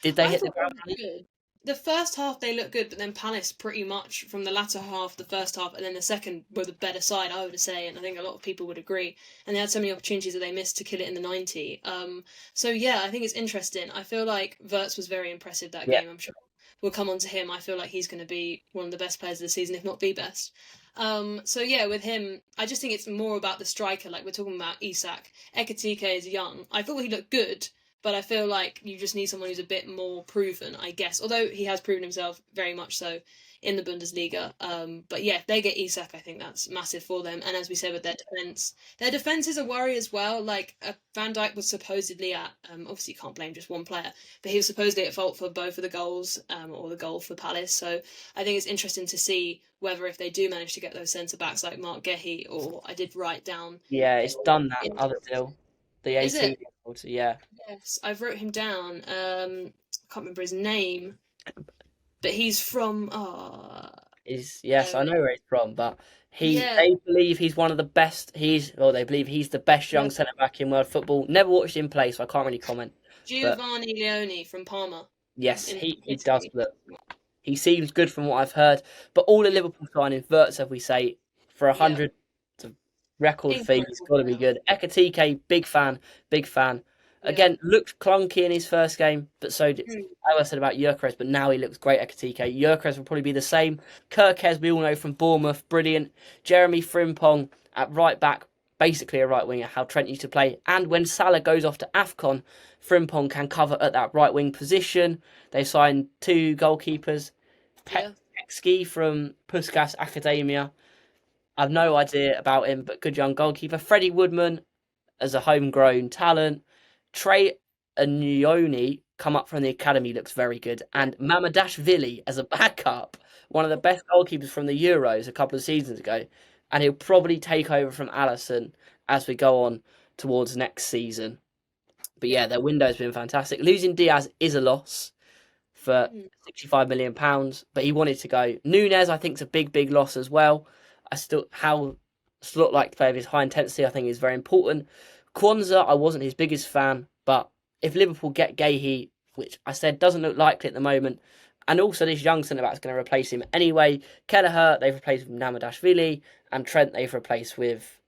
did they hit the ground running? The first half they looked good, but then Palace pretty much from the latter half, the first half, and then the second were the better side, I would say, and I think a lot of people would agree. And they had so many opportunities that they missed to kill it in the 90. So yeah, I think it's interesting. I feel like Wirtz was very impressive that game. I'm sure we'll come on to him. I feel like he's going to be one of the best players of the season, if not the best. So yeah, with him, I just think it's more about the striker. Like we're talking about Isak. Ekitike is young. I thought he looked good, but I feel like you just need someone who's a bit more proven, I guess. Although he has proven himself very much so in the Bundesliga. But yeah, if they get Isak, I think that's massive for them. And as we said with their defence is a worry as well. Like Van Dijk was supposedly at, obviously you can't blame just one player, but he was supposedly at fault for both of the goals, or the goal for Palace. So I think it's interesting to see whether if they do manage to get those centre-backs like Mark Gehi, or I did write down... Yeah, it's done that other deal. The 18-year-old, yeah. Yes, I've wrote him down. I can't remember his name, but he's from... Yes, I know where he's from, but they believe he's one of the best. They believe he's the best young centre-back in world football. Never watched him play, so I can't really comment. Giovanni Leone from Parma. Yes, he does look... He seems good from what I've heard. But all the Liverpool signing, Wirtz, as we say, for 100 record fee, he's got to be good. Ekitike, big fan. Again, looked clunky in his first game, but so did, I said about Gyökeres, but now he looks great, Ekitike. Gyökeres will probably be the same. Kirkes, we all know from Bournemouth, brilliant. Jeremy Frimpong at right back, basically a right winger, how Trent used to play. And when Salah goes off to AFCON, Frimpong can cover at that right wing position. They signed 2 goalkeepers. Petski from Puskas Academia. I've no idea about him, but good young goalkeeper. Freddie Woodman as a homegrown talent. Trey Anyoni come up from the academy, looks very good. And Mamadashvili as a backup, one of the best goalkeepers from the Euros a couple of seasons ago. And he'll probably take over from Alisson as we go on towards next season. But yeah, their window's been fantastic. Losing Diaz is a loss for £65 million, but he wanted to go. Nunez, I think, is a big loss as well. How slot-like to play with his high intensity, I think, is very important. Kwanzaa, I wasn't his biggest fan, but if Liverpool get Gehi, which I said doesn't look likely at the moment, and also this young centre-back is going to replace him anyway. Kelleher, they've replaced with Namadashvili, and Trent, they've replaced with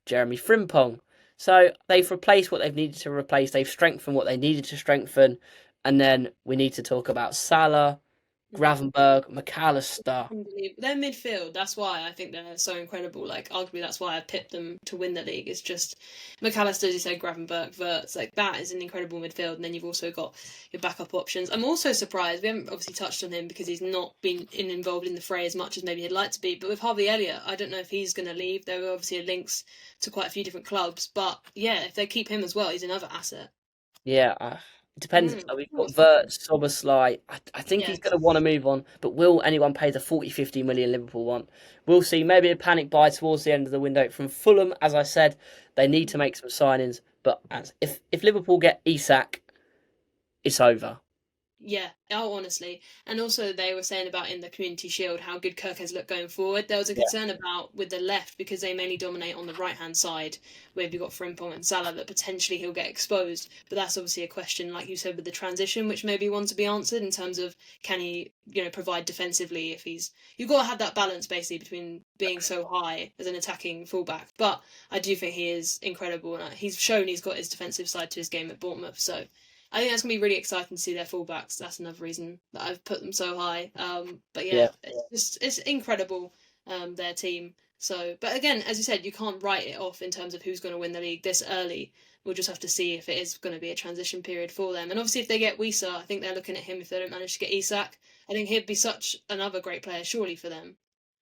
Jeremy Frimpong. So they've replaced what they've needed to replace. They've strengthened what they needed to strengthen. And then we need to talk about Salah, Gravenberg, McAllister. Their midfield, that's why I think they're so incredible. Like, arguably, that's why I picked them to win the league. It's just McAllister, as you said, Gravenberg, Wirtz. Like, that is an incredible midfield. And then you've also got your backup options. I'm also surprised. We haven't obviously touched on him because he's not been involved in the fray as much as maybe he'd like to be. But with Harvey Elliott, I don't know if he's going to leave. There were obviously links to quite a few different clubs. But yeah, if they keep him as well, he's another asset. Yeah, it depends. We've got Wirtz, Szoboszlai. I think he's going to want to move on, but will anyone pay the 40-50 million Liverpool want? We'll see. Maybe a panic buy towards the end of the window from Fulham. As I said, they need to make some signings. But if Liverpool get Isak, it's over. Yeah, honestly. And also they were saying about in the Community Shield how good Kirk has looked going forward. There was a concern about with the left because they mainly dominate on the right-hand side where you've got Frimpong and Salah that potentially he'll get exposed. But that's obviously a question, like you said, with the transition, which maybe one to be answered in terms of can he, provide defensively if he's... You've got to have that balance basically between being so high as an attacking fullback. But I do think he is incredible and he's shown he's got his defensive side to his game at Bournemouth, so... I think that's going to be really exciting to see their fullbacks. That's another reason that I've put them so high. But it's incredible, their team. So, but again, as you said, you can't write it off in terms of who's going to win the league this early. We'll just have to see if it is going to be a transition period for them. And obviously, if they get Wisa, I think they're looking at him if they don't manage to get Isak. I think he'd be such another great player, surely, for them.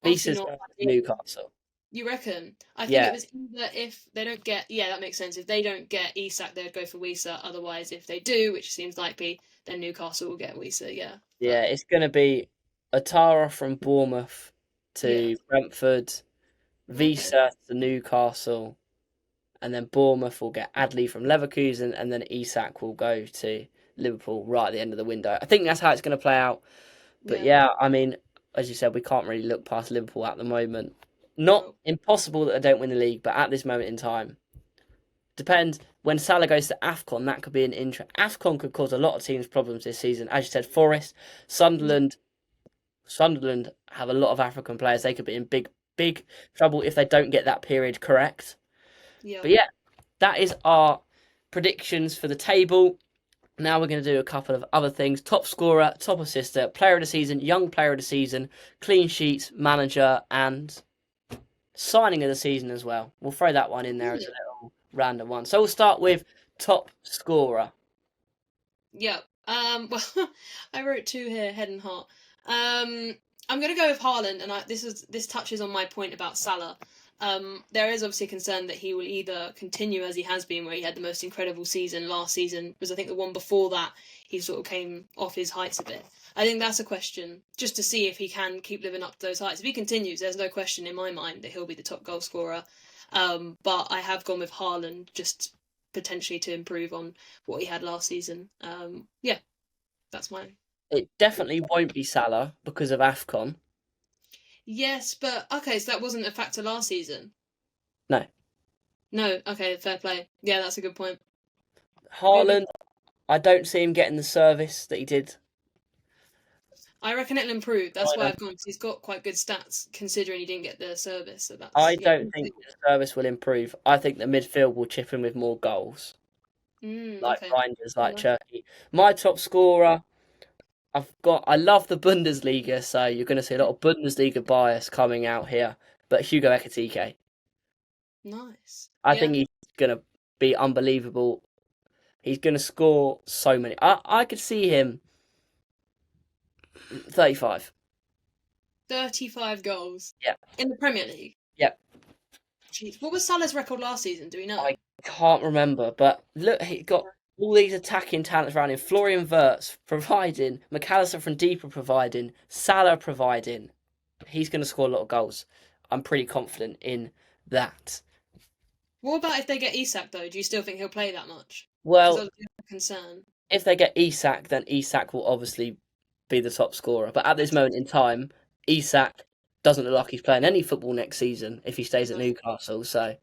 Wisa's going to Newcastle. You reckon? I think it was either if they don't get... Yeah, that makes sense. If they don't get Isak, they'd go for Wisa. Otherwise, if they do, which seems likely, then Newcastle will get Wisa, yeah. Yeah, it's going to be Atara from Bournemouth to Brentford, Wisa to Newcastle, and then Bournemouth will get Adley from Leverkusen, and then Isak will go to Liverpool right at the end of the window. I think that's how it's going to play out. But I mean, as you said, we can't really look past Liverpool at the moment. Not impossible that they don't win the league, but at this moment in time, depends. When Salah goes to AFCON, that could be an interest. AFCON could cause a lot of teams problems this season. As you said, Forest, Sunderland have a lot of African players. They could be in big trouble if they don't get that period correct. Yeah. But that is our predictions for the table. Now we're going to do a couple of other things. Top scorer, top assister, player of the season, young player of the season, clean sheets, manager, and... signing of the season as well. We'll throw that one in there as a little random one. So we'll start with top scorer. Yeah. Well, I wrote two here, head and heart. I'm going to go with Haaland, and this touches on my point about Salah. There is obviously a concern that he will either continue as he has been, where he had the most incredible season last season, because I think the one before that he sort of came off his heights a bit. I think that's a question, just to see if he can keep living up to those heights. If he continues, there's no question in my mind that he'll be the top goal scorer. But I have gone with Haaland, just potentially to improve on what he had last season. That's mine. It definitely won't be Salah because of AFCON. Yes, but okay, so that wasn't a factor last season? No. No, okay, fair play. Yeah, that's a good point. Haaland, I don't see him getting the service that he did. I reckon it'll improve. That's why I've gone, because he's got quite good stats considering he didn't get the service. So I don't think the service will improve. I think the midfield will chip in with more goals. Reinders, like Cherky. My top scorer, I love the Bundesliga, so you're going to see a lot of Bundesliga bias coming out here. But Hugo Ekitike. Nice. I think he's going to be unbelievable. He's going to score so many. I could see him 35. 35 goals? Yeah. In the Premier League? Yeah. Jeez. What was Salah's record last season? Do we know? I can't remember, but look, he got all these attacking talents around him. Florian Wirtz providing, McAllister from deeper providing, Salah providing. He's going to score a lot of goals. I'm pretty confident in that. What about if they get Isak, though? Do you still think he'll play that much? Well, that's a concern. If they get Isak, then Isak will obviously be the top scorer. But at this moment in time, Isak doesn't look like he's playing any football next season if he stays at Newcastle. So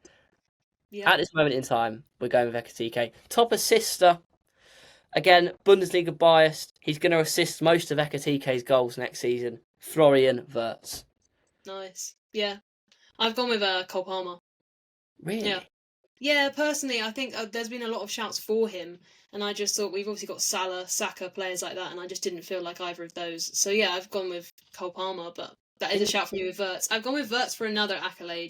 at this moment in time, we're going with Ekitike. Top assister, again, Bundesliga biased. He's going to assist most of Ekitike's goals next season. Florian Wirtz. Nice. Yeah. I've gone with Cole Palmer. Really? Yeah, personally, I think there's been a lot of shouts for him, and I just thought we've obviously got Salah, Saka, players like that, and I just didn't feel like either of those. So yeah, I've gone with Cole Palmer, but that is a shout from you with Wirtz. I've gone with Wirtz for another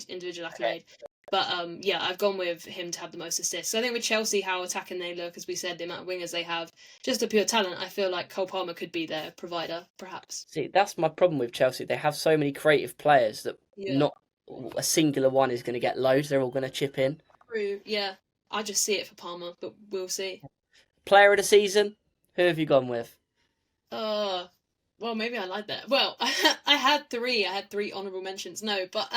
individual accolade. But I've gone with him to have the most assists. So I think with Chelsea, how attacking they look, as we said, the amount of wingers they have, just a pure talent, I feel like Cole Palmer could be their provider, perhaps. See, that's my problem with Chelsea. They have so many creative players that not a singular one is going to get loads. They're all going to chip in. True, yeah. I just see it for Palmer, but we'll see. Player of the season? Who have you gone with? Well, maybe I like that. Well, I had three. I had three honourable mentions. No, but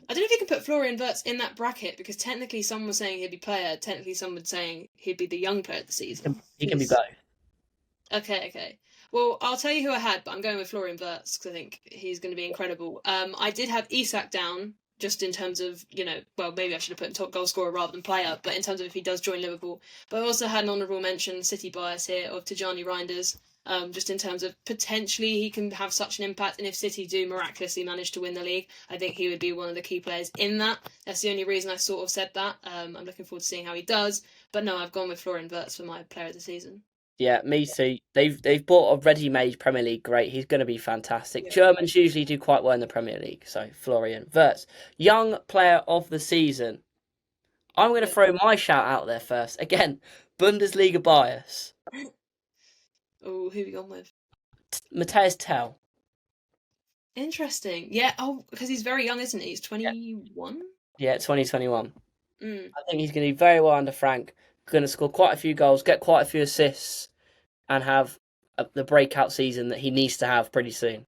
I don't know if you can put Florian Wirtz in that bracket because technically some were saying he'd be player, technically some were saying he'd be the young player of the season. He can be both. Okay. Well, I'll tell you who I had, but I'm going with Florian Wirtz because I think he's going to be incredible. I did have Isak down just in terms of, well, maybe I should have put him top goal scorer rather than player, but in terms of if he does join Liverpool. But I also had an honourable mention, City bias here, of Tijani Reinders. Just in terms of potentially he can have such an impact, and if City do miraculously manage to win the league, I think he would be one of the key players in that. That's the only reason I sort of said that. I'm looking forward to seeing how he does, but no, I've gone with Florian Wirtz for my player of the season. Yeah, me too. They've bought a ready-made Premier League great. He's going to be fantastic. Yeah. Germans usually do quite well in the Premier League, so Florian Wirtz, young player of the season. I'm going to throw my shout out there first. Again, Bundesliga bias. Oh, who have you gone with? Matthias Tell. Interesting. Yeah. Oh, because he's very young, isn't he? He's 21. Yeah, 2021. I think he's going to do very well under Frank. Going to score quite a few goals, get quite a few assists, and have the breakout season that he needs to have pretty soon.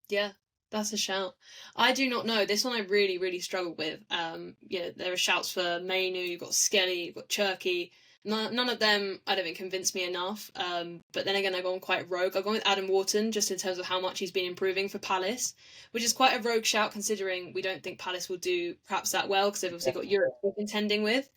Yeah, that's a shout. I do not know. This one I really, really struggled with. There are shouts for Mainu, you've got Skelly, you've got Cherky. None of them, I don't think, convinced me enough. But then again, I've gone quite rogue. I've gone with Adam Wharton, just in terms of how much he's been improving for Palace, which is quite a rogue shout considering we don't think Palace will do perhaps that well because they've obviously got Europe to be contending with.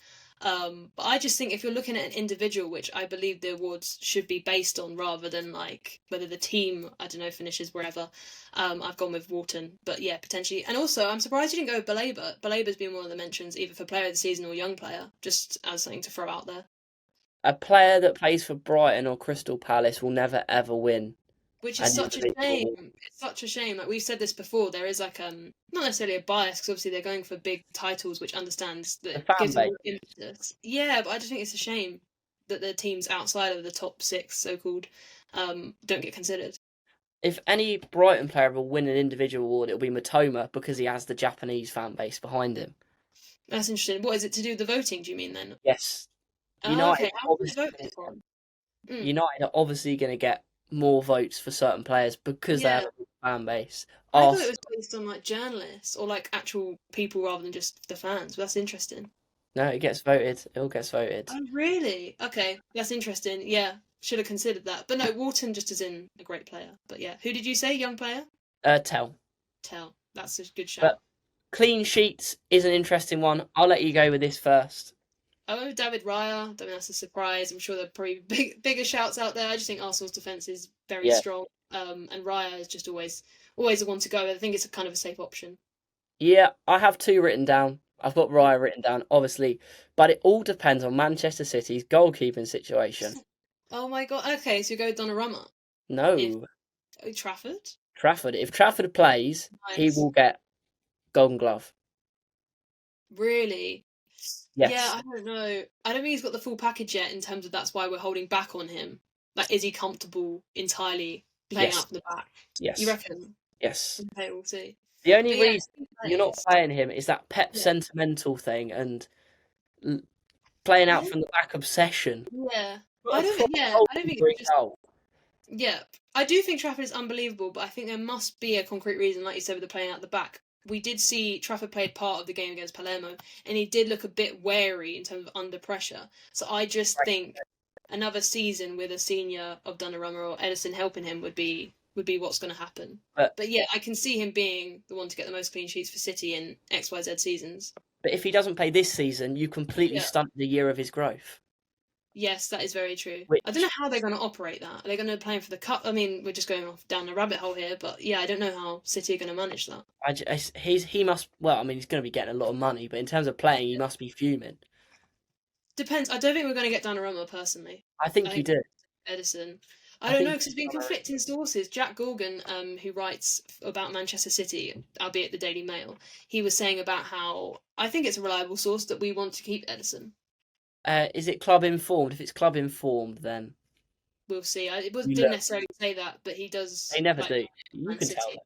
But I just think if you're looking at an individual, which I believe the awards should be based on rather than like whether the team, I don't know, finishes wherever, I've gone with Wharton. But yeah, potentially. And also, I'm surprised you didn't go with Baleba. Baleba's been one of the mentions either for player of the season or young player, just as something to throw out there. A player that plays for Brighton or Crystal Palace will never ever win. Which is such a shame. It's such a shame. Like we've said this before, there is like not necessarily a bias because obviously they're going for big titles, which understands that gives them impetus. Yeah, but I just think it's a shame that the teams outside of the top six, so-called, don't get considered. If any Brighton player will win an individual award, it'll be Matoma because he has the Japanese fan base behind him. That's interesting. What is it to do with the voting? Do you mean then? Yes. Okay. How was it voted on? United are obviously going to get more votes for certain players because they have a big fan base. I thought it was based on like journalists or like actual people rather than just the fans. But that's interesting. No, it gets voted. It all gets voted. Oh, really? Okay, that's interesting. Yeah, should have considered that. But no, Wharton just is in a great player. But yeah, who did you say? Young player? Tell. That's a good shout. But clean sheets is an interesting one. I'll let you go with this first. Oh, David Raya. I don't think that's a surprise. I'm sure there are probably bigger shouts out there. I just think Arsenal's defence is very strong. And Raya is just always the one to go. I think it's a kind of a safe option. Yeah, I have two written down. I've got Raya written down, obviously. But it all depends on Manchester City's goalkeeping situation. Oh my God. Okay, so you go with Donnarumma? No. Trafford? Trafford. If Trafford plays, he will get Golden Glove. Really? Yes. Yeah, I don't know. I don't think he's got the full package yet in terms of that's why we're holding back on him. Like, is he comfortable entirely playing out from the back? Yes. You reckon? Yes. Okay, we'll see. The only reason you're not playing him is that Pep sentimental thing and playing out from the back obsession. Yeah. I don't think it's just... Yeah. I do think Trafford is unbelievable, but I think there must be a concrete reason, like you said, with the playing out the back. We did see Trafford played part of the game against Palermo, and he did look a bit wary in terms of under pressure. So I just think another season with a senior of Donnarumma or Edison helping him would be what's going to happen. But yeah, I can see him being the one to get the most clean sheets for City in XYZ seasons. But if he doesn't play this season, you completely stunt the year of his growth. Yes, that is very true. I don't know how they're going to operate that. Are they going to play him for the cup? I mean, we're just going off down a rabbit hole here, but yeah, I don't know how City are going to manage that. He must. Well, I mean, he's going to be getting a lot of money, but in terms of playing, he must be fuming. Depends. I don't think we're going to get Donnarumma personally. I think you do. Edison. I don't know because there's been conflicting sources. Jack Gorgon, who writes about Manchester City, albeit the Daily Mail, he was saying about how I think it's a reliable source that we want to keep Edison. Is it club informed? If it's club informed, then we'll see. Didn't necessarily say that, but he does. They never do. You can tell them.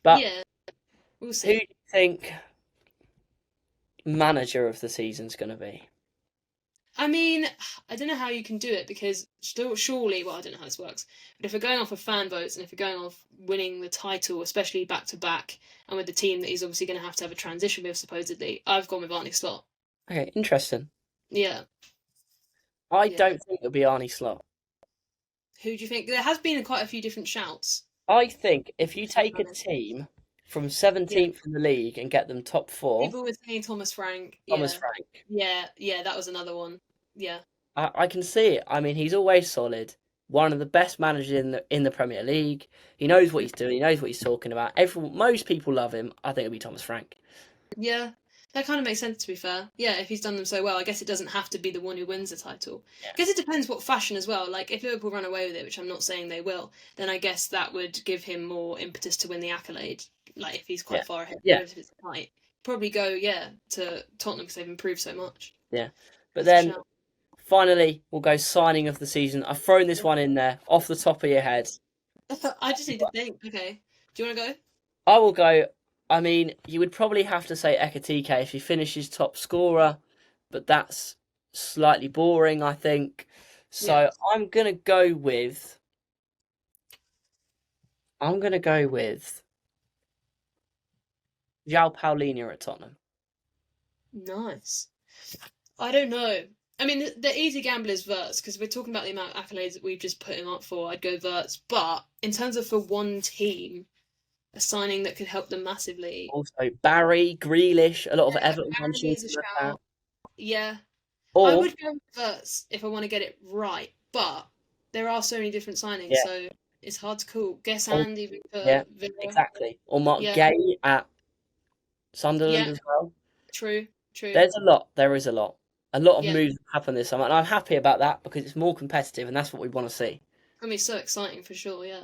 But yeah, we'll see. Who do you think manager of the season's going to be? I mean, I don't know how you can do it because surely, well, I don't know how this works, but if we're going off of fan votes and if we're going off winning the title, especially back to back, and with the team that he's obviously going to have a transition with, supposedly, I've gone with Arne Slot. Okay, interesting. Yeah. I don't think it'll be Arne Slot. Who do you think? There has been quite a few different shouts. I think if you take a team from 17th in the league and get them top 4. People were saying Thomas Frank. Thomas Frank. Yeah, that was another one. Yeah. I can see it. I mean, he's always solid. One of the best managers in the Premier League. He knows what he's doing. He knows what he's talking about. Most people love him. I think it'll be Thomas Frank. Yeah, that kind of makes sense, to be fair. Yeah, if he's done them so well, I guess it doesn't have to be the one who wins the title. Yeah. I guess it depends what fashion as well. Like, if Liverpool run away with it, which I'm not saying they will, then I guess that would give him more impetus to win the accolade. Like, if he's quite far ahead, if it's tight. Probably go, to Tottenham because they've improved so much. Yeah, but then finally, we'll go signing of the season. I've thrown this one in there off the top of your head. I just need to think. Okay, do you want to go? I will go. I mean, you would probably have to say Ekitike if he finishes top scorer, but that's slightly boring, I think. So I'm gonna go with. João Paulinho at Tottenham. Nice. I don't know. I mean, the easy gamble is Wirtz, because we're talking about the amount of accolades that we've just put him up for. I'd go Wirtz. But in terms of for one team, a signing that could help them massively. Also, Barry, Grealish, a lot of Everton mentions. Yeah. Or, I would go with Wirtz if I want to get it right, but there are so many different signings, so it's hard to call. Guess Andy for Villa. Exactly. Or Mark Gay at Sunderland as well. True. There's a lot. There is a lot. A lot of moves happen this summer, and I'm happy about that because it's more competitive, and that's what we want to see. I mean, it's so exciting for sure, yeah.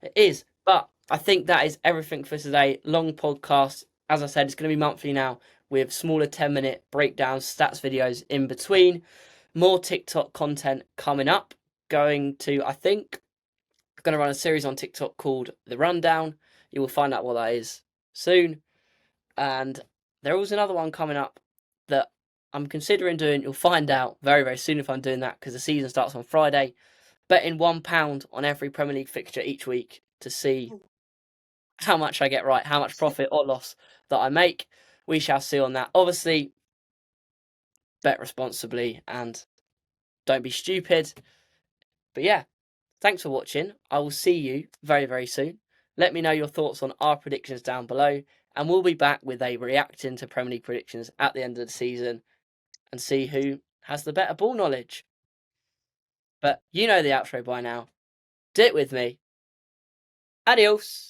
It is, but I think that is everything for today. Long podcast. As I said, it's going to be monthly now with smaller 10-minute breakdowns, stats videos in between. More TikTok content coming up. Going to run a series on TikTok called The Rundown. You will find out what that is soon. And there was another one coming up that I'm considering doing. You'll find out very, very soon if I'm doing that because the season starts on Friday. Betting £1 on every Premier League fixture each week to see how much I get right, how much profit or loss that I make. We shall see on that. Obviously, bet responsibly and don't be stupid. But yeah, thanks for watching. I will see you very, very soon. Let me know your thoughts on our predictions down below. And we'll be back with a reacting to Premier League predictions at the end of the season and see who has the better ball knowledge. But you know the outro by now. Do it with me. Adios.